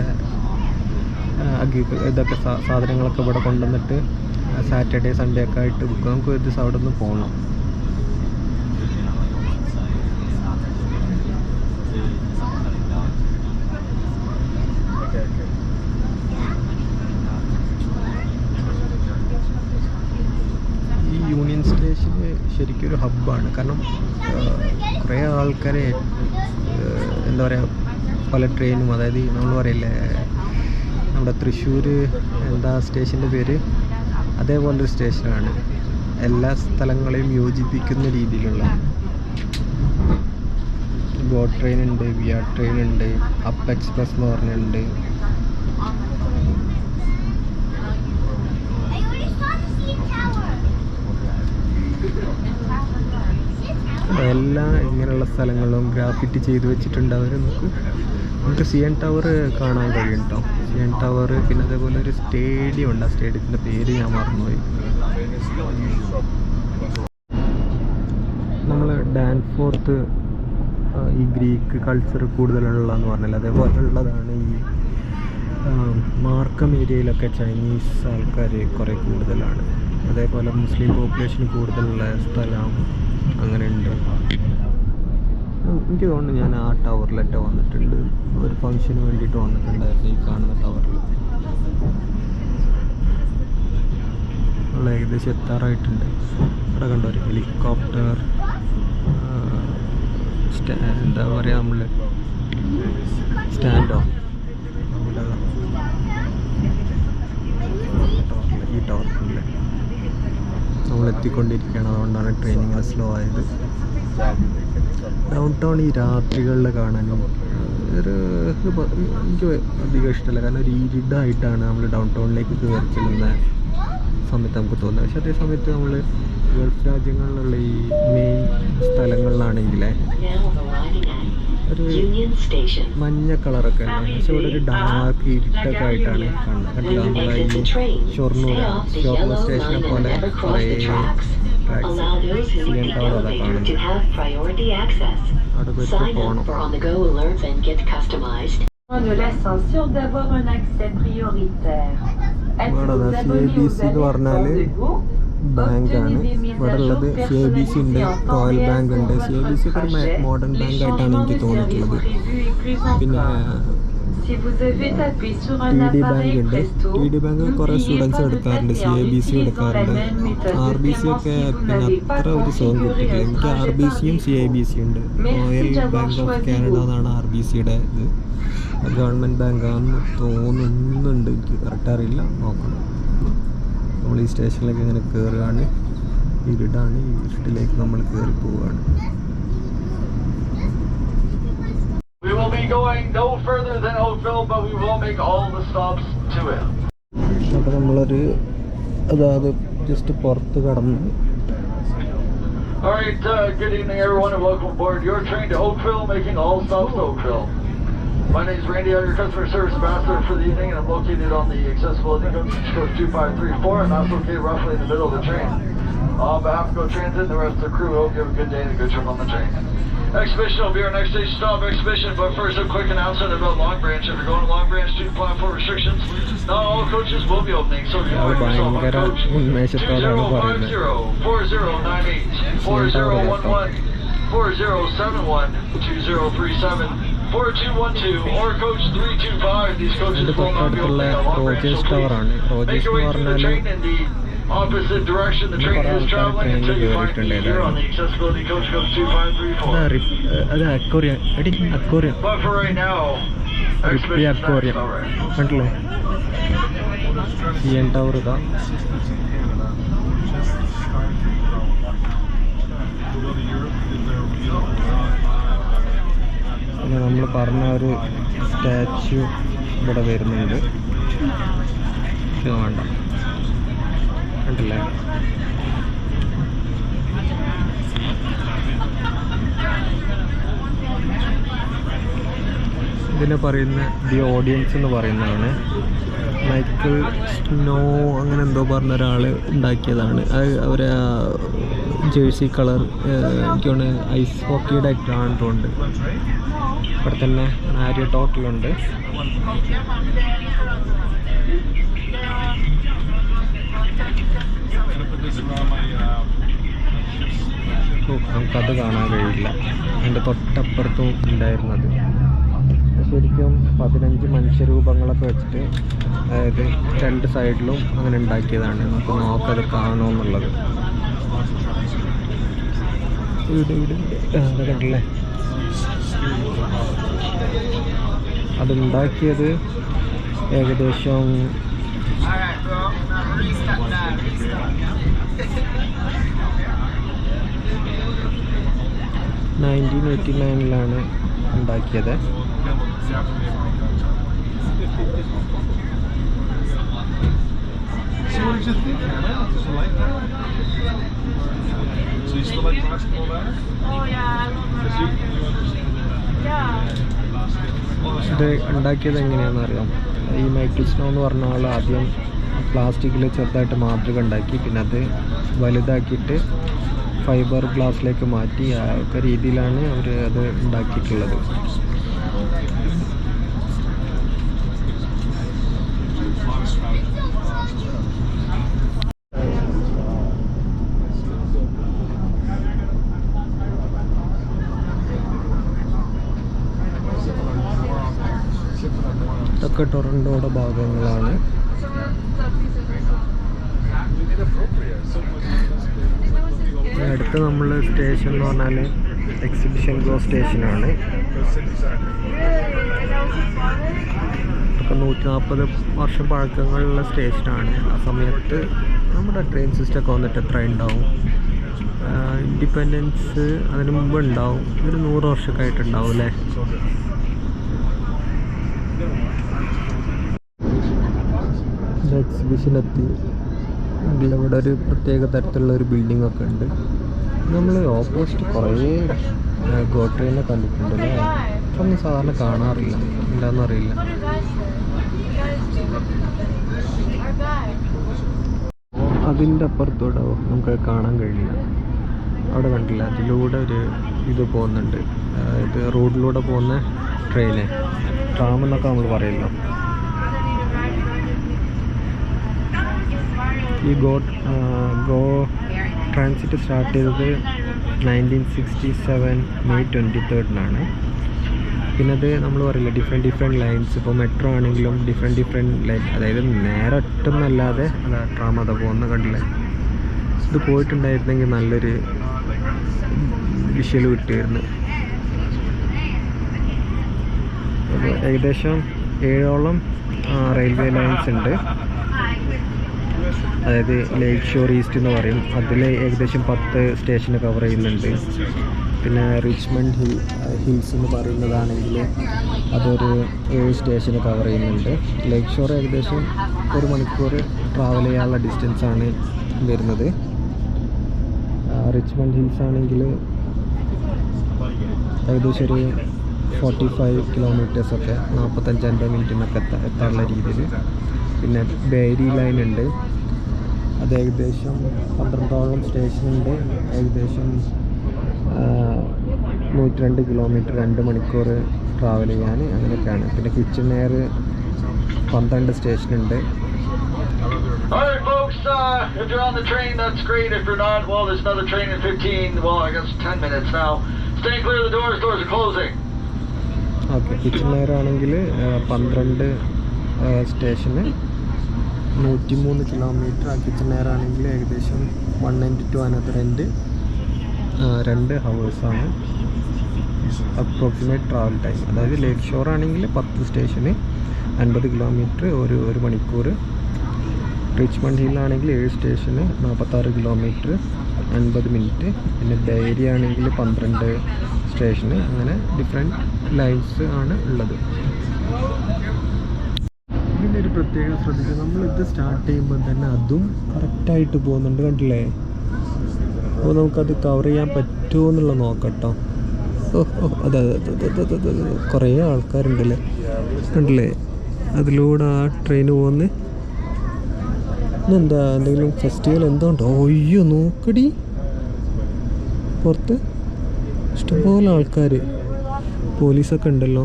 ഇതൊക്കെ സാധനങ്ങളൊക്കെ ഇവിടെ കൊണ്ടുവന്നിട്ട് സാറ്റർഡേ സൺഡേ ഒക്കെ ആയിട്ട് വിൽക്കും. നമുക്ക് ഒരു ദിവസം അവിടെ നിന്ന് പോകണം. ഈ യൂണിയൻ സ്റ്റേഷൻ ശരിക്കും ഒരു ഹബ്ബാണ്. കാരണം കുറേ ആൾക്കാരെ എന്താ പറയുക പല ട്രെയിനും, അതായത് നമ്മൾ പറയില്ലേ നമ്മുടെ തൃശ്ശൂർ എന്താ സ്റ്റേഷൻ്റെ പേര്, അതേപോലൊരു സ്റ്റേഷനാണ്. എല്ലാ സ്ഥലങ്ങളെയും യോജിപ്പിക്കുന്ന രീതിയിലുള്ള ഗോ ട്രെയിൻ ഉണ്ട്, വിആർ ട്രെയിൻ ഉണ്ട്, അപ്പ് എക്സ്പ്രസ് എന്ന് പറഞ്ഞിട്ടുണ്ട്. എല്ലാ ഇങ്ങനെയുള്ള സ്ഥലങ്ങളും ഗ്രാഫിറ്റി ചെയ്ത് വെച്ചിട്ടുണ്ട് അവർ. നമുക്ക് CN ടവർ കാണാൻ കഴിയും കേട്ടോ. CN ടവർ, പിന്നെ അതേപോലെ ഒരു സ്റ്റേഡിയം ഉണ്ട്. ആ സ്റ്റേഡിയത്തിൻ്റെ പേര് ഞാൻ മറന്നുപോയി. നമ്മൾ ഡാൻഫോർത്ത് ഈ ഗ്രീക്ക് കൾച്ചർ കൂടുതലുള്ളതെന്ന് പറഞ്ഞാൽ അതേപോലെ ഉള്ളതാണ്. ഈ മാർക്കം ഏരിയയിലൊക്കെ ചൈനീസ് ആൾക്കാർ കുറേ കൂടുതലാണ്. അതേപോലെ മുസ്ലിം പോപ്പുലേഷൻ കൂടുതലുള്ള സ്ഥലം അങ്ങനെ ഉണ്ട്. എനിക്ക് തോന്നുന്നു ഞാൻ ആ ടവറിലൊക്കെ വന്നിട്ടുണ്ട്. ഒരു ഫംഗ്ഷന് വേണ്ടിയിട്ട് വന്നിട്ടുണ്ടായിരുന്നു ഈ കാണുന്ന ടവറിൽ. നമ്മൾ ഏകദേശം എത്താറായിട്ടുണ്ട്. അവിടെ കണ്ടോ ഒരു ഹെലികോപ്റ്റർ, എന്താ പറയുക നമ്മൾ സ്റ്റാൻഡോ, നമ്മുടെ ഈ ടവറിലെ നമ്മൾ എത്തിക്കൊണ്ടിരിക്കുകയാണ്. അതുകൊണ്ടാണ് ട്രെയിനിങ് സ്ലോ ആയത്. ഡൗൺ ടൗൺ ഈ രാത്രികളിൽ കാണാനും എനിക്ക് അധികം ഇഷ്ടമല്ല. കാരണം ഒരു ഇരുടായിട്ടാണ് നമ്മൾ ഡൗൺ ടൗണിലേക്ക് കയറി ചെല്ലുന്ന സമയത്ത് നമുക്ക് തോന്നുന്നത്. പക്ഷേ അതേ സമയത്ത് നമ്മൾ ഗൾഫ് രാജ്യങ്ങളിലുള്ള ഈ മെയിൻ സ്ഥലങ്ങളിലാണെങ്കിലേ ഒരു മഞ്ഞ കളറൊക്കെ ഉണ്ട്. പക്ഷെ ഇവിടെ ഒരു ഡാർക്ക് ഇരുട്ടൊക്കെ ആയിട്ടാണ് കാണുന്നത്. കണ്ടില്ല, നമ്മളെ ഈ ഷൊർണൂർ സ്റ്റേഷനെ പോലെ കുറേ ട്രാക്സ് CN ടവർ അതാ കാണുന്നത്. അവിടെ പോയിട്ട് പോകണം. CABC എന്ന് പറഞ്ഞാൽ ബാങ്കാണ്. ഇവിടെ ഉള്ളത് CABC ഉണ്ട്, റോയൽ ബാങ്ക് ഉണ്ട്. CABC ഒക്കെ ഒരു മോഡേൺ ബാങ്ക് ആയിട്ടാണ് എനിക്ക് തോന്നിയിട്ടുള്ളത്. പിന്നെ TD ബാങ്ക് ഉണ്ട്. TD ബാങ്ക് കുറേ സ്റ്റുഡൻസ് എടുക്കാറുണ്ട്, CABC എടുക്കാറുണ്ട്. RBC ഒക്കെ പിന്നെ അത്ര ഒരു സുഖം കിട്ടിയിട്ടില്ല. എനിക്ക് RBCയും CABC ഉണ്ട്. റോയൽ ബാങ്ക് ഓഫ് കാനഡ എന്നാണ് RBCയുടെ ഇത്. ഗവൺമെൻറ് ബാങ്കാണെന്ന് തോന്നുന്നുണ്ട്, എനിക്ക് കറക്റ്റ് അറിയില്ല, നോക്കണം. നമ്മൾ ഈ സ്റ്റേഷനിലേക്ക് ഇങ്ങനെ കയറുകയാണ്. ഇരുടാണ്, ഈ ഇരുട്ടിലേക്ക് നമ്മൾ കയറി പോവുകയാണ്. അപ്പോൾ നമ്മളൊരു അതായത് ജസ്റ്റ് പുറത്ത് കടന്ന് Alright, good evening everyone and welcome aboard your train to Oakville, making all stops to Oakville. My name is Randy, I'm your customer service ambassador for the evening, and I'm located on the accessibility coach, coach 2534, and that's located roughly in the middle of the train. On behalf of Go Transit and the rest of the crew, we hope you have a good day and a good trip on the train. Exhibition will be our next station stop, Exhibition, but first a quick announcement about Long Branch. If you're going to Long Branch due to platform restrictions, not all coaches will be opening, so if you find yourself on coach 2050 4098 4011 4071 2037 4212 or coach 325. These coaches will not be opening at Long Branch, so please make your way through the train in the opposite direction the train is traveling until you find me here on the accessibility coach code 2534. But for right now, Expedition കണ്ടില്ലേ CN tower ഇതാ. പിന്നെ നമ്മൾ പറഞ്ഞ ഒരു statue ഇവിടെ വരുന്നുണ്ട്. ഇത് വേണ്ട കണ്ടില്ലേ. ഇതിനെ പറയുന്ന ദി ഓഡിയൻസ് എന്ന് പറയുന്നതാണ്. മൈക്കിൾ സ്നോ അങ്ങനെ എന്തോ പറഞ്ഞ ഒരാൾ ഉണ്ടാക്കിയതാണ്. അത് അവരെ ജേഴ്സി കളർ എനിക്കാണ് ഐസ് ഹോക്കിയുടെ ആയിട്ടുണ്ട്. ഇവിടെ തന്നെ മാരിയറ്റ് ഹോട്ടലുണ്ട്. നമുക്കത് കാണാൻ കഴിയില്ല. അതിൻ്റെ തൊട്ടപ്പുറത്തും ഉണ്ടായിരുന്നത് ശരിക്കും 15 മനുഷ്യരൂപങ്ങളൊക്കെ വെച്ചിട്ട്, അതായത് രണ്ട് സൈഡിലും അങ്ങനെ ഉണ്ടാക്കിയതാണ്. നമുക്ക് നോക്കത് കാണുമെന്നുള്ളത്. അത് കണ്ടില്ലേ, അതുണ്ടാക്കിയത് ഏകദേശം 1989 ഉണ്ടാക്കിയത്. So what did you think? Did you like that? So you still like basketball better? Oh yeah, I love basketball. Yeah. ഇത് ഉണ്ടാക്കിയത് എങ്ങനെയാണെന്ന് അറിയാം. ഈ മൈക്കിൾ സ്നോ എന്ന് പറഞ്ഞ ആൾ ആദ്യം പ്ലാസ്റ്റിക്കിൽ ചെറുതായിട്ട് മാതൃക ഉണ്ടാക്കി, പിന്നെ അത് വലുതാക്കിയിട്ട് ഫൈബർ ഗ്ലാസ്സിലേക്ക് മാറ്റി. ആ ഒക്കെ രീതിയിലാണ് അവർ അത് ഉണ്ടാക്കിയിട്ടുള്ളത്. ഇതൊക്കെ ടൊറൻറ്റോയുടെ ഭാഗങ്ങളാണ്. അടുത്ത നമ്മൾ സ്റ്റേഷൻ എന്ന് പറഞ്ഞാൽ എക്സിബിഷൻ ഗോ സ്റ്റേഷനാണ്. ഒക്കെ 140 വർഷം പഴക്കങ്ങളുള്ള സ്റ്റേഷനാണ്. ആ സമയത്ത് നമ്മുടെ ട്രെയിൻ സിസ്റ്റമൊക്കെ വന്നിട്ട് എത്ര ഉണ്ടാവും, ഇൻഡിപെൻഡൻസ് അതിന് മുമ്പ് ഉണ്ടാവും, ഒരു 100 വർഷമൊക്കെ ആയിട്ടുണ്ടാവും അല്ലേ. എക്സിബിഷനെത്തി. ഇവിടെ ഒരു പ്രത്യേക തരത്തിലുള്ള ഒരു ബിൽഡിംഗ് ഒക്കെ ഉണ്ട്. നമ്മൾ ഓപ്പോസിറ്റ് കുറേ ഗോ ട്രെയിനെ കണ്ടിട്ടുണ്ട് അല്ലേ. ഒന്നും സാധാരണ കാണാറില്ല, എന്താണെന്നറിയില്ല. അതിൻ്റെ അപ്പുറത്തൂടെ നമുക്ക് കാണാൻ കഴിയില്ല. അവിടെ കണ്ടില്ല, അതിലൂടെ ഒരു ഇത് പോകുന്നുണ്ട്. ഇത് റോഡിലൂടെ പോകുന്ന ട്രെയിന്, ട്രാം എന്നൊക്കെ നമ്മൾ പറയുമല്ലോ. ഈ ഗോ ട്രാൻസിറ്റ് സ്റ്റാർട്ട് ചെയ്തത് 1967 മെയ് 23 പിന്നെ അത് നമ്മൾ പറയില്ല ഡിഫറെൻറ്റ് ലൈൻസ്. ഇപ്പോൾ മെട്രോ ആണെങ്കിലും ഡിഫറെൻറ്റ് ലൈൻ, അതായത് നേരെ ഒറ്റൊന്നല്ലാതെ അതാ ട്രാം അതാ പോകുന്ന കണ്ടില്ലേ. ഇത് പോയിട്ടുണ്ടായിരുന്നെങ്കിൽ നല്ലൊരു വിഷ്വൽ കിട്ടിയിരുന്നു. അപ്പോൾ ഏകദേശം 7ഓളം റെയിൽവേ ലൈൻസ് ഉണ്ട്. അതായത് ലേക്ക് ഷോർ ഈസ്റ്റ് എന്ന് പറയും, അതിൽ ഏകദേശം 10 സ്റ്റേഷൻ കവർ ചെയ്യുന്നുണ്ട്. പിന്നെ റിച്ച്മണ്ട് ഹിൽസ് എന്ന് പറയുന്നതാണെങ്കിൽ അതൊരു 7 സ്റ്റേഷൻ കവർ ചെയ്യുന്നുണ്ട്. ലേക്ക് ഷോർ ഏകദേശം 1 മണിക്കൂർ ട്രാവൽ ചെയ്യാനുള്ള ഡിസ്റ്റൻസാണ് വരുന്നത്. റിച്ച്മണ്ട് ഹിൽസ് ആണെങ്കിൽ ഏകദേശം ഒരു 45 കിലോമീറ്റേഴ്സൊക്കെ 45-50 മിനിറ്റിനൊക്കെ എത്താനുള്ള രീതിയിൽ. പിന്നെ ബേരി ലൈൻ ഉണ്ട്, അത് ഏകദേശം 12ഓളം സ്റ്റേഷനുണ്ട്, ഏകദേശം 102 കിലോമീറ്റർ 2 മണിക്കൂർ ട്രാവൽ ചെയ്യാൻ, അങ്ങനെയൊക്കെയാണ്. പിന്നെ കിച്ചണേർ 12 സ്റ്റേഷനുണ്ട്. Alright folks, if you're on the train, that's great. If you're not, well, there's another train in 15, well, I guess 10 minutes now. Stay clear of the doors are closing. Okay, Kitchener ആണെങ്കിൽ 12 സ്റ്റേഷന് 103 kilometre. ആ കിച്ചണേർ ആണെങ്കിൽ ഏകദേശം 192 another and 2 ഹവേഴ്സാണ് approximate travel time. അതായത് ലേക്ക് shore ആണെങ്കിൽ 10 സ്റ്റേഷന് 50 kilometre, ഒരു മണിക്കൂർ. Richmond ഹില്ലാണെങ്കിൽ 7 സ്റ്റേഷന് 46 kilometre 50 minute. പിന്നെ ബേരി ആണെങ്കിൽ 12 സ്റ്റേഷന്, അങ്ങനെ ഡിഫറെൻറ്റ് ലൈൻസ് ആണ് ഉള്ളത്. ഇതിൻ്റെ ഒരു പ്രത്യേകത ശ്രദ്ധിക്കുക, നമ്മളിത് സ്റ്റാർട്ട് ചെയ്യുമ്പോൾ തന്നെ അതും കറക്റ്റായിട്ട് പോകുന്നുണ്ട്, കണ്ടില്ലേ? അപ്പോൾ നമുക്കത് കവർ ചെയ്യാൻ പറ്റുമോ എന്നുള്ളത് നോക്കട്ടോ. അതെ, കുറേ ആൾക്കാരുണ്ടല്ലേ, കണ്ടില്ലേ? അതിലൂടെ ആ ട്രെയിൻ പോകുന്നത്. ഇതെന്താ, എന്തെങ്കിലും ഫെസ്റ്റിവൽ എന്തോ ഉണ്ടോ? ഒയ്യോ, നോക്കടി, പുറത്ത് ഇഷ്ടംപോലെ ആൾക്കാർ, പോലീസൊക്കെ ഉണ്ടല്ലോ.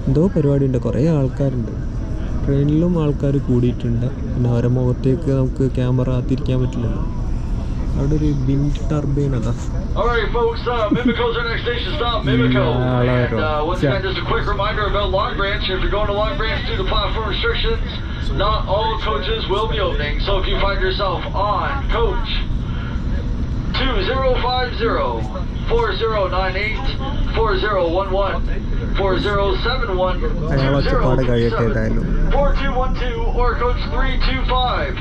എന്തോ പരിപാടി ഉണ്ട്, കുറേ ആൾക്കാരുണ്ട്. ട്രെയിനിലും ആൾക്കാർ കൂടിയിട്ടുണ്ട്. പിന്നെ അവരെ മുഖത്തേക്ക് നമുക്ക് ക്യാമറ തിരിക്കാൻ പറ്റില്ലല്ലോ. അവിടെ ഒരു വിൻഡ് ടർബൈൻ അതാ. Alright folks, Mimico's our next station stop, Mimico. And once again, just a quick reminder about Long Branch. If you're going to Long Branch due to platform restrictions, not all coaches will be opening. So if you find yourself on coach 2050, 4098, 4011, 4071, 4212, or coach 325.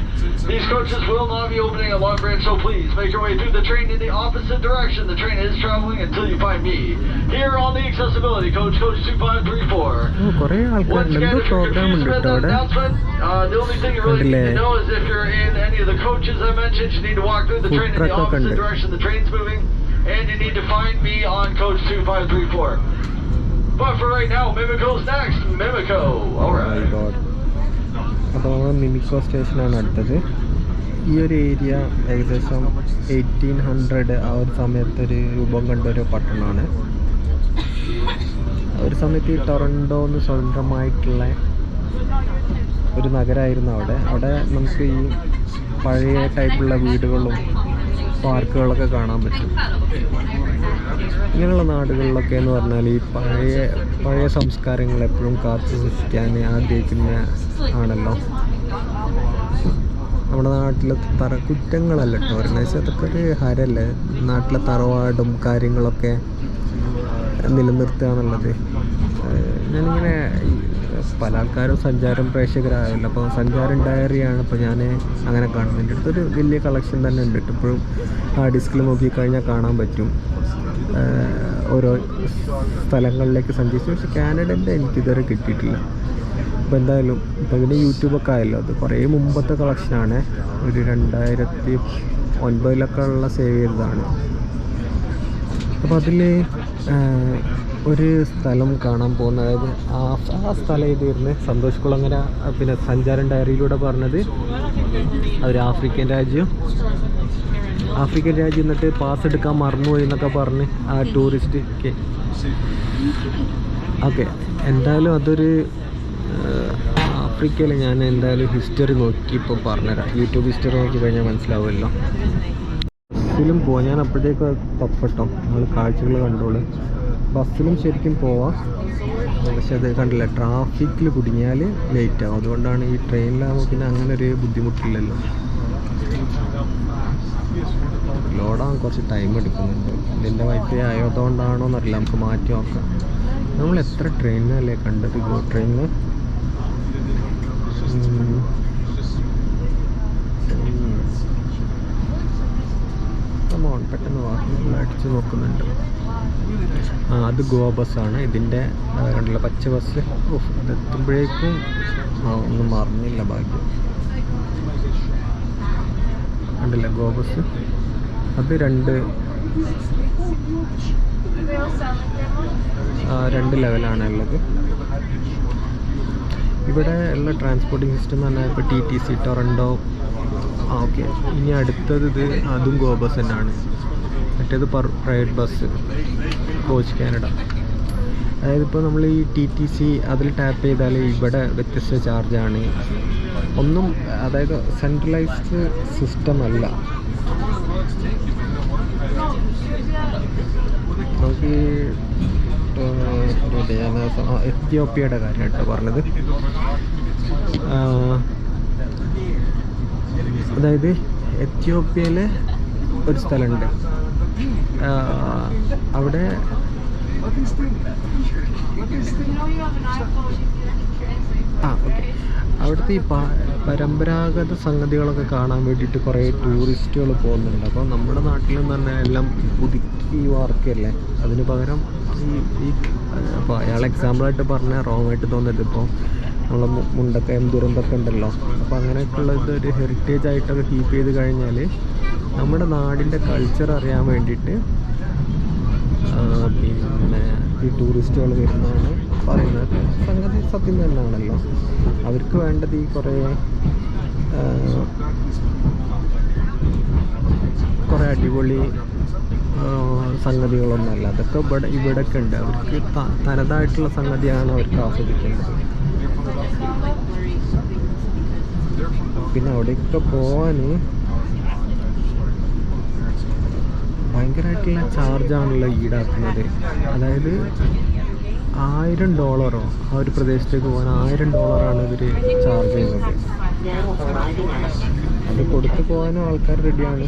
These coaches will not be opening at Long Branch, so please make your way through the train in the opposite direction. The train is traveling until you find me here on the accessibility coach, coach 2534. Once again, if you're confused about that announcement, the only thing you really need to know is if you're in any of the coaches I mentioned, you need to walk through the train in the opposite direction the train's moving, and you need to find me on coach 2534. But for right now, Mimico's next. Mimico. Alright. അപ്പോൾ മിമിക്കോ സ്റ്റേഷനാണ് അടുത്തത്. ഈ ഒരു area ഏകദേശം 1800 ആ ഒരു സമയത്തൊരു രൂപം കണ്ടൊരു പട്ടണമാണ്. ഒരു സമയത്ത് ഈ ടൊറൻഡോ എന്ന് സ്വതന്ത്രമായിട്ടുള്ള ഒരു നഗരമായിരുന്നു. അവിടെ നമുക്ക് ഈ പഴയ ടൈപ്പുള്ള വീടുകളും പാർക്കുകളൊക്കെ കാണാൻ പറ്റും. ഇങ്ങനെയുള്ള നാടുകളിലൊക്കെ എന്ന് പറഞ്ഞാൽ ഈ പഴയ സംസ്കാരങ്ങൾ എപ്പോഴും കാത്തു സൂക്ഷിക്കാൻ ആഗ്രഹിക്കുന്ന ആണല്ലോ. നമ്മുടെ നാട്ടിലെ കുറ്റങ്ങളല്ല കേട്ടോ പറയുന്നത്, അതൊക്കെ ഒരു ഹരല്ലേ. നാട്ടിലെ തറവാടും കാര്യങ്ങളൊക്കെ നിലനിർത്തുക എന്നുള്ളത്. ഞാനിങ്ങനെ പല ആൾക്കാരും സഞ്ചാരം പ്രേക്ഷകരായല്ലോ, അപ്പോൾ സഞ്ചാരം ഡയറിയാണ് ഇപ്പോൾ ഞാൻ അങ്ങനെ കാണുന്നത്. എൻ്റെ അടുത്തൊരു വലിയ കളക്ഷൻ തന്നെ ഉണ്ട്. ഇപ്പോഴും ആ ഡിസ്കിൽ നോക്കിക്കഴിഞ്ഞാൽ കാണാൻ പറ്റും ഓരോ സ്ഥലങ്ങളിലേക്ക് സഞ്ചരിച്ചു. പക്ഷേ കാനഡൻ്റെ എനിക്കിതുവരെ കിട്ടിയിട്ടില്ല. അപ്പോൾ എന്തായാലും ഇപ്പോൾ ഇതിൻ്റെ യൂട്യൂബൊക്കെ ആയല്ലോ, അത് കുറേ മുമ്പത്തെ കളക്ഷനാണ്. ഒരു 2009 ഉള്ള സേവ് ചെയ്തതാണ്. അപ്പോൾ അതിൽ ഒരു സ്ഥലം കാണാൻ പോകുന്ന, അതായത് ആ സ്ഥലം ഇതായിരുന്നു സന്തോഷ് കുളങ്ങര പിന്നെ സഞ്ചാരം ഡയറിയിലൂടെ പറഞ്ഞത്. അതൊരു ആഫ്രിക്കൻ രാജ്യം എന്നിട്ട് പാസ് എടുക്കാൻ മറന്നുപോയി എന്നൊക്കെ പറഞ്ഞ് ആ ടൂറിസ്റ്റ് ഓക്കെ. എന്തായാലും അതൊരു ആഫ്രിക്കയിൽ ഞാൻ എന്തായാലും ഹിസ്റ്ററി നോക്കി ഇപ്പോൾ പറഞ്ഞുതരാം. യൂട്യൂബ് ഹിസ്റ്ററി നോക്കി കഴിഞ്ഞാൽ മനസ്സിലാവുമല്ലോ. ബസ്സിലും പോവാം. ഞാൻ അപ്പോഴത്തേക്ക് തപ്പട്ടോ, നമ്മൾ കാഴ്ചകൾ കണ്ടോളൂ. ബസ്സിലും ശരിക്കും പോവാം, പക്ഷെ അത് കണ്ടില്ല, ട്രാഫിക്കിൽ കുടുങ്ങിയാൽ ലേറ്റ് ആവും. അതുകൊണ്ടാണ് ഈ ട്രെയിനിലാകുമ്പോൾ പിന്നെ അങ്ങനെ ഒരു ബുദ്ധിമുട്ടില്ലല്ലോ. ലോഡാകാൻ കുറച്ച് ടൈം എടുക്കുന്നുണ്ട്. ഇതിൻ്റെ വൈഫൈ ആയതുകൊണ്ടാണോ എന്നറിയില്ല, നമുക്ക് മാറ്റി നോക്കാം. നമ്മൾ എത്ര ട്രെയിനല്ലേ കണ്ടത്, ഗോ ട്രെയിനിന്. പെട്ടെന്ന് വാഹനങ്ങൾ അടിച്ച് നോക്കുന്നുണ്ട്. അത് ഗോവ ബസ്സാണ്. ഇതിൻ്റെ കണ്ടില്ല പച്ച ബസ്. ഇതെത്തുമ്പോഴേക്കും ഒന്നും മറന്നില്ല, ഭാഗ്യം. കണ്ടില്ല ഗോവ ബസ്. അത് രണ്ട് ലെവലാണ് ഉള്ളത്. ഇവിടെ ഉള്ള ട്രാൻസ്പോർട്ടിംഗ് സിസ്റ്റം എന്ന് പറഞ്ഞാൽ ഇപ്പോൾ TTC, ടൊറൻഡോ. ഓക്കെ, ഇനി അടുത്തത് അതും ഗോ ബസ് തന്നെയാണ്. മറ്റേത് പ്രൈവറ്റ് ബസ്, കോച്ച് കാനഡ. അതായത് ഇപ്പോൾ നമ്മൾ ഈ TTC അതിൽ ടാപ്പ് ചെയ്താൽ ഇവിടെ വ്യത്യസ്ത ചാർജാണ്. ഒന്നും അതായത് സെൻട്രലൈസ്ഡ് സിസ്റ്റം അല്ല. നമുക്ക് എത്യോപ്യയുടെ കാര്യം കേട്ടോ പറഞ്ഞത്. അതായത് എത്യോപ്യയിലെ ഒരു സ്ഥലമുണ്ട്, അവിടെ ഓക്കെ, അവിടുത്തെ ഈ പരമ്പരാഗത സംഗതികളൊക്കെ കാണാൻ വേണ്ടിയിട്ട് കുറേ ടൂറിസ്റ്റുകൾ പോകുന്നുണ്ട്. അപ്പോൾ നമ്മുടെ നാട്ടിൽ നിന്ന് തന്നെ എല്ലാം പുതുക്കി വാർക്കല്ലേ, അതിന് പകരം ഈ അപ്പോൾ അയാൾ എക്സാമ്പിളായിട്ട് പറഞ്ഞാൽ റോങ് ആയിട്ട് തോന്നരുത്. ഇപ്പോൾ നമ്മളെ മുണ്ടക്കയം ദുരന്തമൊക്കെ ഉണ്ടല്ലോ, അപ്പോൾ അങ്ങനെയൊക്കെയുള്ളത് ഒരു ഹെറിറ്റേജ് ആയിട്ടൊക്കെ കീപ്പ് ചെയ്ത് കഴിഞ്ഞാൽ നമ്മുടെ നാടിൻ്റെ കൾച്ചർ അറിയാൻ വേണ്ടിയിട്ട് പിന്നെ ഈ ടൂറിസ്റ്റുകൾ വരുന്നതാണ് പറയുന്നത്. സംഗതി സത്യം തന്നെയാണല്ലോ. അവർക്ക് വേണ്ടത് ഈ കുറേ അടിപൊളി സംഗതികളൊന്നുമല്ല. അതൊക്കെ ഇവിടെയൊക്കെ ഉണ്ട്. അവർക്ക് തനതായിട്ടുള്ള സംഗതിയാണ് അവർക്ക് ആസ്വദിക്കേണ്ടത്. പിന്നെ അവിടെയൊക്കെ പോകാൻ ഭയങ്കരമായിട്ടുള്ള ചാർജാണല്ലോ ഈടാക്കുന്നത്. അതായത് $1000 ആ ഒരു പ്രദേശത്തേക്ക് പോകാൻ $1000 ഇവർ ചാർജ് ചെയ്യുന്നത്. അത് കൊടുത്തു പോകാനും ആൾക്കാർ റെഡിയാണ്.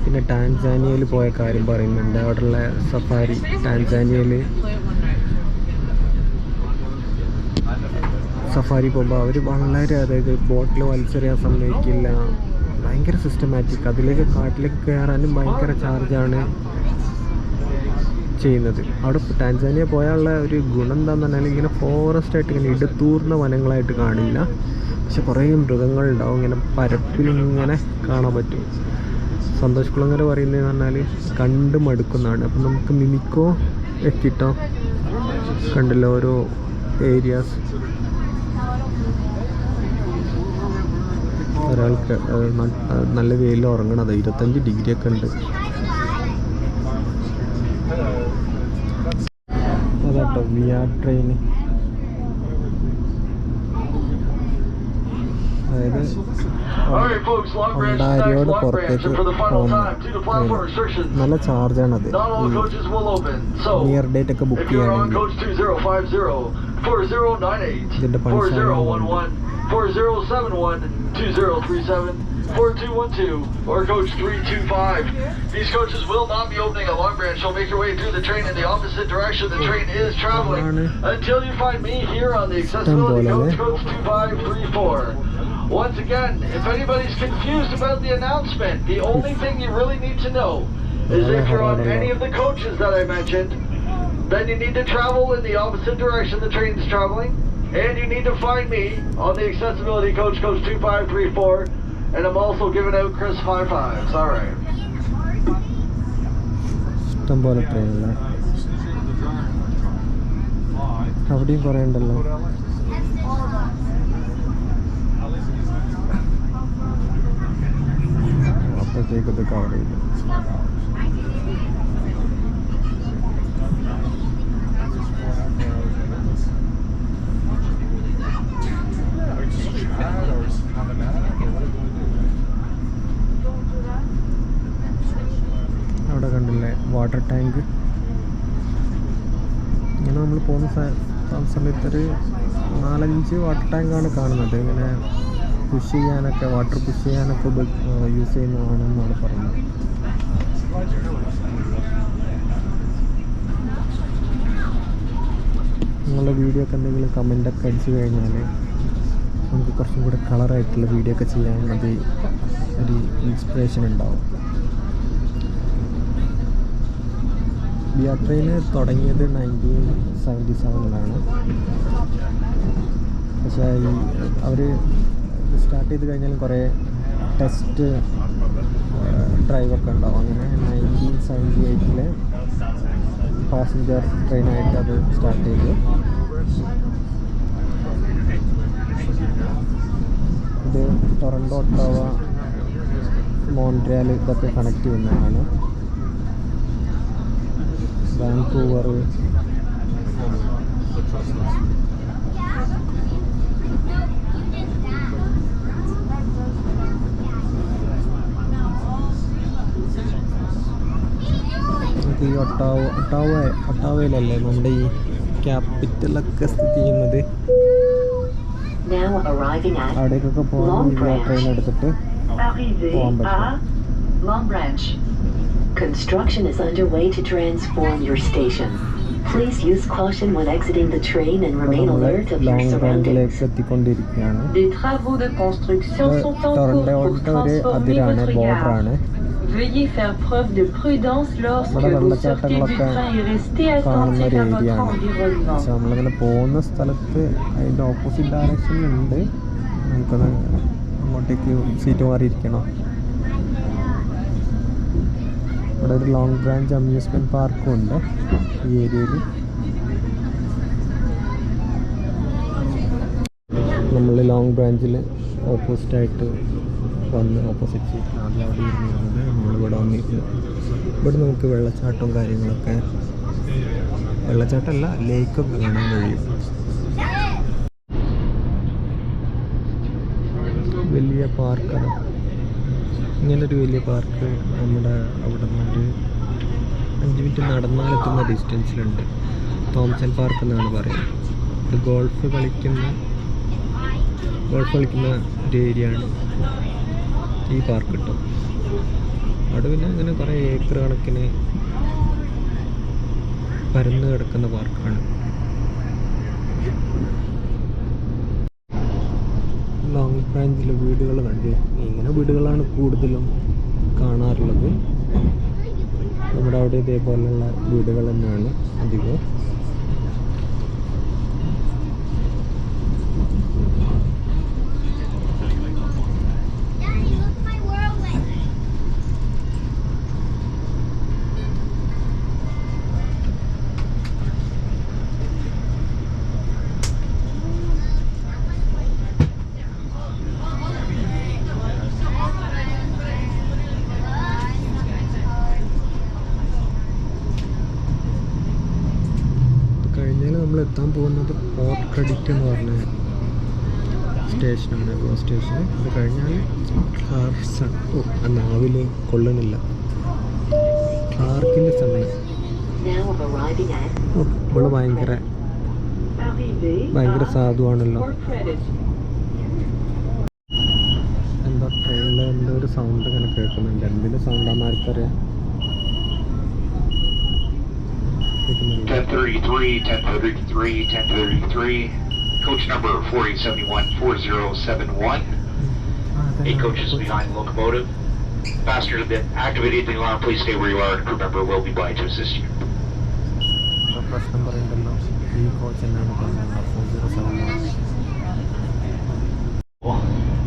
പിന്നെ ടാൻസാനിയയിൽ പോയ കാര്യം പറയുന്നുണ്ട്. അവിടെയുള്ള സഫാരി, ടാൻസാനിയയിൽ സഫാരി പോകുമ്പോൾ അവർ വളരെ, അതായത് ബോട്ടിൽ വലിച്ചെറിയാൻ സമ്മതിക്കില്ല, ഭയങ്കര സിസ്റ്റമാറ്റിക്. അതിലേക്ക് കാട്ടിലേക്ക് കയറാനും ഭയങ്കര ചാർജാണ് ചെയ്യുന്നത്. അവിടെ ടാൻസാനിയ പോയാലുള്ള ഒരു ഗുണം എന്താണെന്ന് പറഞ്ഞാൽ ഇങ്ങനെ ഫോറസ്റ്റായിട്ട് ഇങ്ങനെ ഇടത്തൂർന്ന വനങ്ങളായിട്ട് കാണില്ല, പക്ഷെ കുറേ മൃഗങ്ങളുണ്ടാവും. ഇങ്ങനെ പരപ്പിലിങ്ങനെ കാണാൻ പറ്റും. സന്തോഷ് കുളങ്ങര പറയുന്നതെന്ന് പറഞ്ഞാൽ കണ്ട് മടുക്കുന്നതാണ്. അപ്പം നമുക്ക് മിമിക്കോ എത്തിയിട്ടോ കണ്ടല്ലോ ഓരോ ഏരിയാസ്. ഒരാൾക്ക് നല്ല വെയിൽ ഉറങ്ങണത് 25 ഡിഗ്രി ഒക്കെ ഉണ്ട്. അതാട്ടോ വിആർ ട്രെയിൻ. അതായത് ഒണ്ടാരിയോട് പുറത്തേക്ക് പോകുന്ന നല്ല ചാർജാണത്. നിയർ ഡേറ്റ് ഒക്കെ ബുക്ക് ചെയ്യുകയാണെങ്കിൽ ഇതിൻ്റെ പണിശാല 4071-2037, 4212, or coach 325. These coaches will not be opening a long branch, so make your way through the train in the opposite direction the train is traveling until you find me here on the accessibility coach, coach 2534. Once again, if anybody's confused about the announcement, the only thing you really need to know is if you're on any of the coaches that I mentioned, then you need to travel in the opposite direction the train is traveling. And you need to find me on the accessibility coach, coach 2534, and I'm also giving out Chris 55s. All right. ഇഷ്ടം പോലെ ട്രെയിനില്ല, അവിടെയും കുറേ ഉണ്ടല്ലോ. അപ്പോഴത്തേക്കത് cover ചെയ്തു. അവിടെ കണ്ടില്ലേ water tank. ഇങ്ങനെ നമ്മൾ പോകുന്ന സമയത്ത് ഒരു 4-5 വാട്ടർ ടാങ്കാണ് കാണുന്നത്. ഇങ്ങനെ പുഷ് ചെയ്യാനൊക്കെ, വാട്ടർ പുഷ് ചെയ്യാനൊക്കെ യൂസ് ചെയ്യുന്നതാണെന്നാണ് പറയുന്നത്. നിങ്ങളുടെ വീഡിയോ ഒക്കെ എന്തെങ്കിലും കമൻ്റൊക്കെ അടിച്ചു കഴിഞ്ഞാൽ നമുക്ക് കുറച്ചും കൂടെ കളറായിട്ടുള്ള വീഡിയോ ഒക്കെ ചെയ്യാൻ അത് ഒരു ഇൻസ്പിറേഷൻ ഉണ്ടാവും. വിആർ ട്രെയിൻ തുടങ്ങിയത് 1977-ലാണ്. പക്ഷേ അവർ സ്റ്റാർട്ട് ചെയ്ത് കഴിഞ്ഞാലും കുറേ ടെസ്റ്റ് ഡ്രൈവൊക്കെ ഉണ്ടാവും. അങ്ങനെ 1978 പാസഞ്ചർ ട്രെയിനായിട്ട് അത് സ്റ്റാർട്ട് ചെയ്തു. ഇത് ടൊറൻറ്റോ, ഒട്ടാവ, മോൺട്രിയൽ ഇതൊക്കെ കണക്ട് ചെയ്യുന്നതാണ്. വാൻകൂവർ, ഈ ഒട്ടാവയിലല്ലേ നമ്മുടെ ഈ ക്യാപിറ്റലൊക്കെ സ്ഥിതി ചെയ്യുന്നത്. അവിടേക്കൊക്കെ പോകാൻ ട്രെയിൻ എടുത്തിട്ട് പോകാൻ പറ്റും. Construction is underway to transform your station. Please use caution when exiting the train and remain alert of your surroundings. Des travaux de construction sont en cours pour transformer votre gare. Veuillez faire preuve de prudence lorsque vous sortez du train et restez attentif à votre environnement. നമ്മളിങ്ങനെ പോകുന്ന സ്ഥലത്ത് അതിൻ്റെ opposite ഡയറക്ഷനിലുണ്ട്. നമുക്കത് അങ്ങോട്ടേക്ക് seat മാറിയിരിക്കണം. ഇവിടെ ഒരു long branch amusement പാർക്കും ഉണ്ട് ഈ ഏരിയയിൽ. നമ്മൾ ലോങ് ബ്രാഞ്ചിൽ ഓപ്പോസിറ്റായിട്ട് വന്ന് ഓപ്പോസിറ്റ് സീറ്റിൽ ആദ്യം അവിടെ ഇരുന്നിരുന്നത്. നമ്മളിവിടെ വന്നിട്ട് ഇവിടെ നമുക്ക് വെള്ളച്ചാട്ടവും കാര്യങ്ങളൊക്കെ, വെള്ളച്ചാട്ടമല്ല ലേക്കൊക്കെ കാണാൻ കഴിയും. വലിയ പാർക്കാണ്. ഇങ്ങനൊരു വലിയ പാർക്ക് നമ്മുടെ അവിടെ നിന്നൊരു 5 മിനിറ്റ് നടന്നാലെത്തുന്ന ഡിസ്റ്റൻസിലുണ്ട്. തോംസൺ പാർക്ക് എന്നാണ് പറയുന്നത്. ഇത് ഗോൾഫ് കളിക്കുന്ന ഒരു ഏരിയ ആണ് ഈ പാർക്ക് കിട്ടും. അവിടെ പിന്നെ അങ്ങനെ കുറേ ഏക്കർ കണക്കിന് പരന്ന് കിടക്കുന്ന പാർക്കാണ്. ലോങ് ബ്രാഞ്ചിൽ വീടുകൾ കണ്ടില്ല. ഇങ്ങനെ വീടുകളാണ് കൂടുതലും കാണാറുള്ളത്. നമ്മുടെ അവിടെ ഇതേപോലെയുള്ള വീടുകൾ തന്നെയാണ് അധികം. നമ്മൾ എത്താൻ പോകുന്നത് പോർട്ട് ക്രെഡിറ്റ് എന്ന് പറഞ്ഞ സ്റ്റേഷനാണ്, ഗോ സ്റ്റേഷൻ. അത് കഴിഞ്ഞാൽ ക്ലാർക്സൺ, ആ നാവിൽ കൊള്ളണില്ല, ക്ലാർക്കിൻ്റെ സണ്ണ്. ഇവിടെ ഭയങ്കര സാധുവാണല്ലോ. എന്താ ട്രെയിനിൽ എന്തോ ഒരു സൗണ്ട് ഇങ്ങനെ കേൾക്കുന്നുണ്ട്. എന്തിൻ്റെ സൗണ്ടാണെന്ന് ആർക്കറിയാം. 1033, coach number 4071, 8 coaches behind the locomotive. Passengers have been activated the alarm. Please stay where you are. A crew member will be by to assist you. പ്രശ്നം പറയണ്ടല്ലോ. ഈ കോച്ച് എന്നാണ് പറഞ്ഞത് 4071.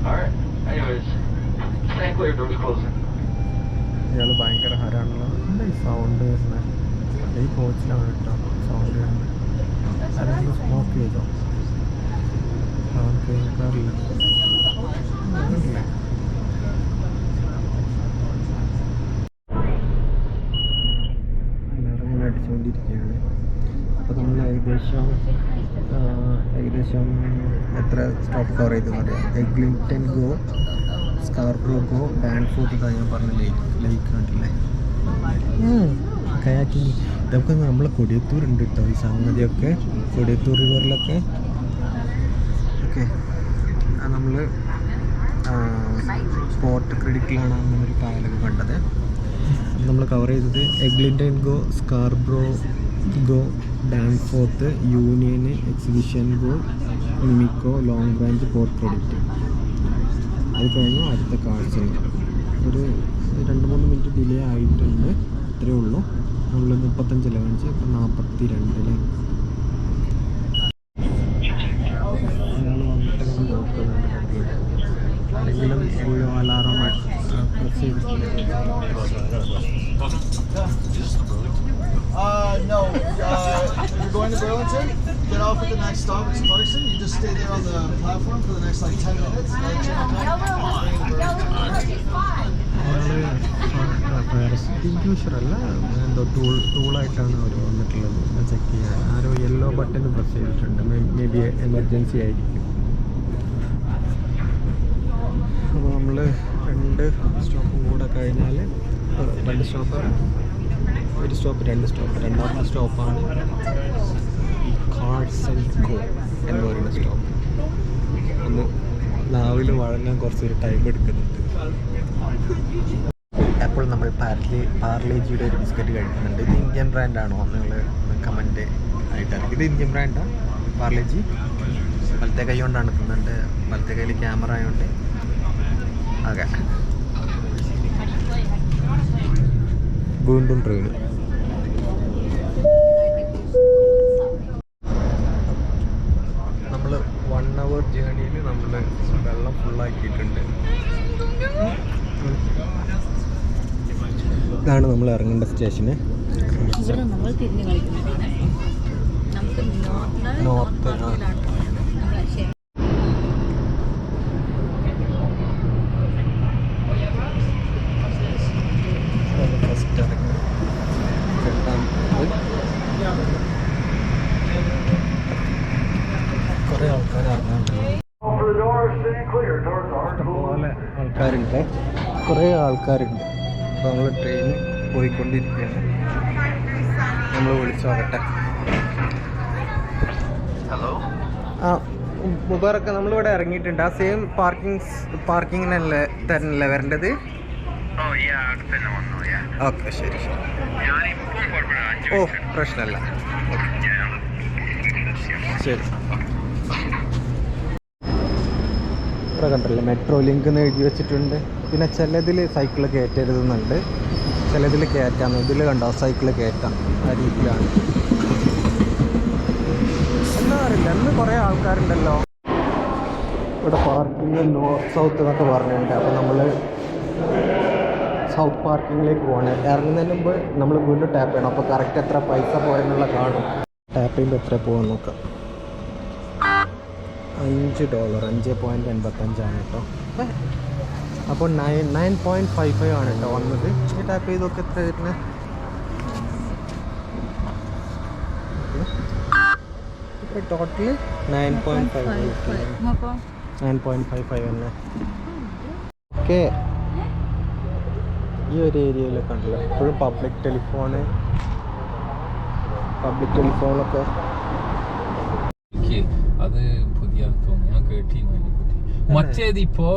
Alright, anyways, stand clear, doors closing. ഇയാൾ ഭയങ്കര ഹരാണല്ലോ. എന്താ ഈ sound വരുന്നത്? ഈ കോച്ചിലാണ് കേട്ടോ സൗണ്ട് വരുന്നത്. അതൊന്ന് സ്മോക്ക് ചെയ്തോ? സൗണ്ട് കേൾക്കാറില്ല. എല്ലാവരും ഇങ്ങനെ അടിച്ചുകൊണ്ടിരിക്കുകയാണ്. അപ്പോൾ നമ്മൾ ഏകദേശം എത്ര സ്റ്റോപ്പ് കവർ ചെയ്തെന്ന് അറിയാം. എഗ്ലിങ്ടൺ ഗോ, സ്കാർബ്രോ ഗോ, ഡാൻഫോർത്ത് ഞാൻ പറഞ്ഞ ലേക്ക് കണ്ടില്ലേ. കയാക്കിങ് ഇതൊക്കെ നമ്മളെ കൊടിയത്തൂർ ഉണ്ട് കേട്ടോ. ഈ സംഗതിയൊക്കെ കൊടിയത്തൂർ റിവറിലൊക്കെ ഓക്കെ. നമ്മൾ പോർട്ട് ക്രെഡിറ്റിലാണ് അങ്ങനെ ഒരു കായലൊക്കെ കണ്ടത്. നമ്മൾ കവർ ചെയ്തത് Eglinton GO, Scarborough GO, Danforth, Union, Exhibition GO, Mimico, Long Branch, Port Credit. അത് കഴിഞ്ഞ് അടുത്ത കാഴ്ചയിൽ ഒരു 2-3 മിനിറ്റ് ഡിലേ ആയിട്ടുണ്ട്. ഇത്രയേ ഉള്ളൂ. നമ്മൾ 35 കാണിച്ച് ഇപ്പം 42. അയാൾ വന്നിട്ട് നോക്കുന്നുണ്ട്. ആരെങ്കിലും യെല്ലോ അലാറം പ്രസ് ചെയ്തിട്ടുണ്ട്. next stop is Clarkson. You just stay there on the platform for the next like 10 minutes. Extinguisher അല്ല, എന്തോ ടൂളായിട്ടാണ് അവർ വന്നിട്ടുള്ളത്. ചെക്ക് ചെയ്യാൻ ആരോ യെല്ലോ ബട്ടൺ പ്രസ് ചെയ്തിട്ടുണ്ട്. മേ ബി എമർജൻസി ആയിരിക്കും. അപ്പോൾ നമ്മൾ 2 സ്റ്റോപ്പും കൂടെ കഴിഞ്ഞാൽ 2 സ്റ്റോപ്പ്, 1 സ്റ്റോപ്പ് 2 സ്റ്റോപ്പ്, രണ്ടാമത്തെ സ്റ്റോപ്പാണ് ഈ ക്ലാർക്സൺ ഗോ എന്ന് പറയുന്ന സ്റ്റോപ്പ്. ഒന്ന് നാവിൽ വഴങ്ങാൻ കുറച്ചൊരു ടൈം എടുക്കുന്നുണ്ട്. അപ്പോൾ നമ്മൾ പാർലേജിയുടെ ഒരു ബിസ്ക്കറ്റ് കഴിക്കുന്നുണ്ട്. ഇത് ഇന്ത്യൻ ബ്രാൻഡാണോ നിങ്ങൾ കമൻറ്റ് ആയിട്ട്. ഇത് ഇന്ത്യൻ ബ്രാൻഡാണ് പാർലേജി. വലത്തെ കൈ കൊണ്ടാണ് തിന്നുണ്ട്, വലത്തെ കയ്യിൽ ക്യാമറ ആയതുകൊണ്ട്. ഓക്കെ, വീണ്ടും ട്രെയിൻ. നമ്മൾ 1 hour ജേണിയിൽ നമ്മൾ വെള്ളം ഫുള്ളാക്കിയിട്ടുണ്ട്. ഇതാണ് നമ്മൾ ഇറങ്ങേണ്ട സ്റ്റേഷന്. നോർത്ത് ഫസ്റ്റ് ഇറങ്ങി കുറേ ആൾക്കാർ ഇറങ്ങാറുണ്ട്. ഇഷ്ടംപോലെ ആൾക്കാരുണ്ട്, കുറേ ആൾക്കാരുണ്ട്. അപ്പോൾ നമ്മൾ ട്രെയിൻ പോയിക്കൊണ്ടിരിക്കുകയാണ്. നമ്മൾ വിളിച്ചോക്കട്ടെ. ഹലോ, ആ മുബാറക്ക്, നമ്മളിവിടെ ഇറങ്ങിയിട്ടുണ്ട്. ആ സെയിം പാർക്കിങ്ങിനല്ലേ തന്നെയല്ലേ വരേണ്ടത്? ഓക്കെ, ശരി ശരി. ഓ, പ്രശ്നമല്ല. ശരി. ഇവിടെ കണ്ടല്ലേ മെട്രോ ലിങ്ക് എന്ന് എഴുതി വെച്ചിട്ടുണ്ട്. പിന്നെ ചിലതിൽ സൈക്കിൾ കയറ്റരുതെന്നുണ്ട്, ചിലതിൽ കയറ്റാന്ന്. ഇതിൽ കണ്ടോ സൈക്കിൾ കയറ്റാം, ആ രീതിയിലാണ്. എന്താ അറിയില്ല, അന്ന് കുറേ ആൾക്കാരുണ്ടല്ലോ ഇവിടെ. പാർക്കിങ് നോർത്ത് സൗത്ത് എന്നൊക്കെ പറഞ്ഞിട്ടുണ്ട്. അപ്പോൾ നമ്മൾ സൗത്ത് പാർക്കിങ്ങിലേക്ക് പോകണം. ഇറങ്ങുന്നതിന് മുമ്പ് നമ്മൾ വീണ്ടും ടാപ്പ് ചെയ്യണം. അപ്പോൾ കറക്റ്റ് എത്ര പൈസ പോയെന്നുള്ള കാണും. ടാപ്പ് ചെയ്യുമ്പോൾ എത്ര പോകുമെന്ന് നോക്കാം. $5, 5.85 കേട്ടോ. അപ്പോൾ 9.55 ആണ് കേട്ടോ വന്നത്. ഈ ടാപ്പ് ചെയ്തൊക്കെ എത്ര വരുന്നത്? ഇപ്പോൾ ടോട്ടൽ 9.55 തന്നെ. ഓക്കെ, ഈ ഒരു ഏരിയയിലൊക്കെ ഉണ്ടല്ലോ എപ്പോഴും പബ്ലിക് ടെലിഫോണൊക്കെ. അത് പുതിയ തോന്നുന്നു, ഞാൻ കേട്ടിരുന്നു. മറ്റേത് ഇപ്പോ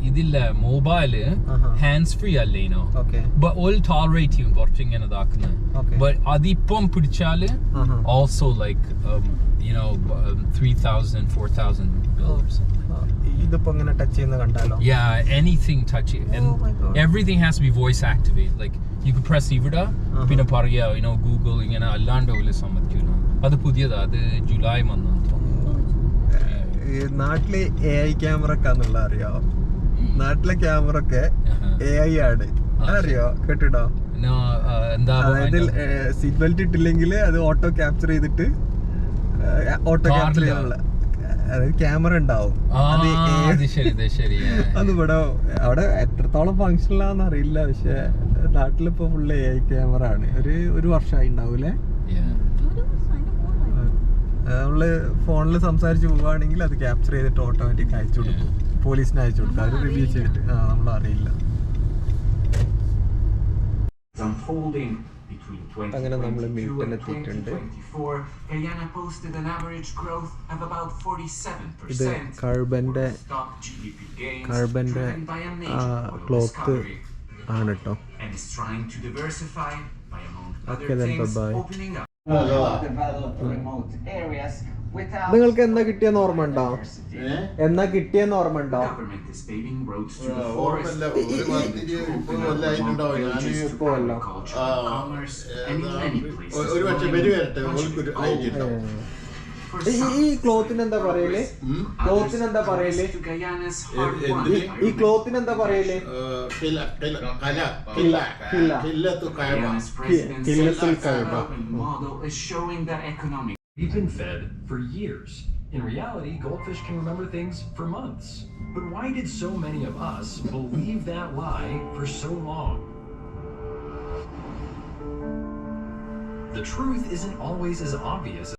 ഇതില്ല, മൊബൈല് ഹാൻഡ്സ് ഫ്രീ അല്ലേനോ, ഓൾ ടോളറേറ്റ് ചെയ്യും കുറച്ച് ഇങ്ങനെ ഇതാക്കുന്നത്. ബട്ട് അതിപ്പം പിടിച്ചാല് ഓൾസോ ലൈക്ക് $3,000-4,000 ഇതിപ്പോ ഇങ്ങനെ ടച്ച് ചെയ്യുന്ന കണ്ടാലോ? anything touch it, and everything has to be voice activated. Like you could press ഇവിടെ പിന്നെ പറയാ ഗൂഗിൾ ഇങ്ങനെ അല്ലാണ്ട് പോലെ സമ്മതിക്കൂല. അത് പുതിയതാ, അത് ജൂലൈ വന്നു. നാട്ടില് AI ക്യാമറ ഒക്കെന്നുള്ള അറിയാവോ? നാട്ടിലെ ക്യാമറ ഒക്കെ AI ആണ്, അറിയോ? കേട്ടിട്ടോ? അതായത് സീറ്റ് ബെൽറ്റ് ഇട്ടില്ലെങ്കിൽ അത് ഓട്ടോ ക്യാപ്ചർ ചെയ്തിട്ട് ചെയ്യാനുള്ള ക്യാമറ ഉണ്ടാവും. അത് ഇവിടെ അവിടെ എത്രത്തോളം ഫങ്ഷനിലാന്ന് അറിയില്ല. പക്ഷെ നാട്ടിലിപ്പോ ഫുള്ള് AI ക്യാമറ ആണ്. ഒരു വർഷമായി ഉണ്ടാവൂലേ? നമ്മള് ഫോണിൽ സംസാരിച്ച് പോവുകയാണെങ്കിൽ അത് ക്യാപ്ചർ ചെയ്തിട്ട് ഓട്ടോമാറ്റിക് അയച്ചു കൊടുക്കും, പോലീസിന് അയച്ചു കൊടുക്കും. അത് റിവ്യൂ ചെയ്തിട്ട് നമ്മളറിയില്ല. അങ്ങനെ നമ്മൾ മിൽട്ടൺ എത്തിയിട്ടുണ്ട്. ഇത് കർബന്റെ ക്ലോത്ത് ആണ് കേട്ടോ. Okay, bye. നിങ്ങൾക്ക് എന്നാ കിട്ടിയെന്ന് ഓർമ്മ ഉണ്ടോ? ഈ ക്ലോത്തിന് എന്താ പറയല്? ഈ ക്ലോത്തിന് എന്താ പറയല്? We've been fed for years. In reality, goldfish can remember things for months. But why did so many of us believe that lie for so long? The truth isn't always as obvious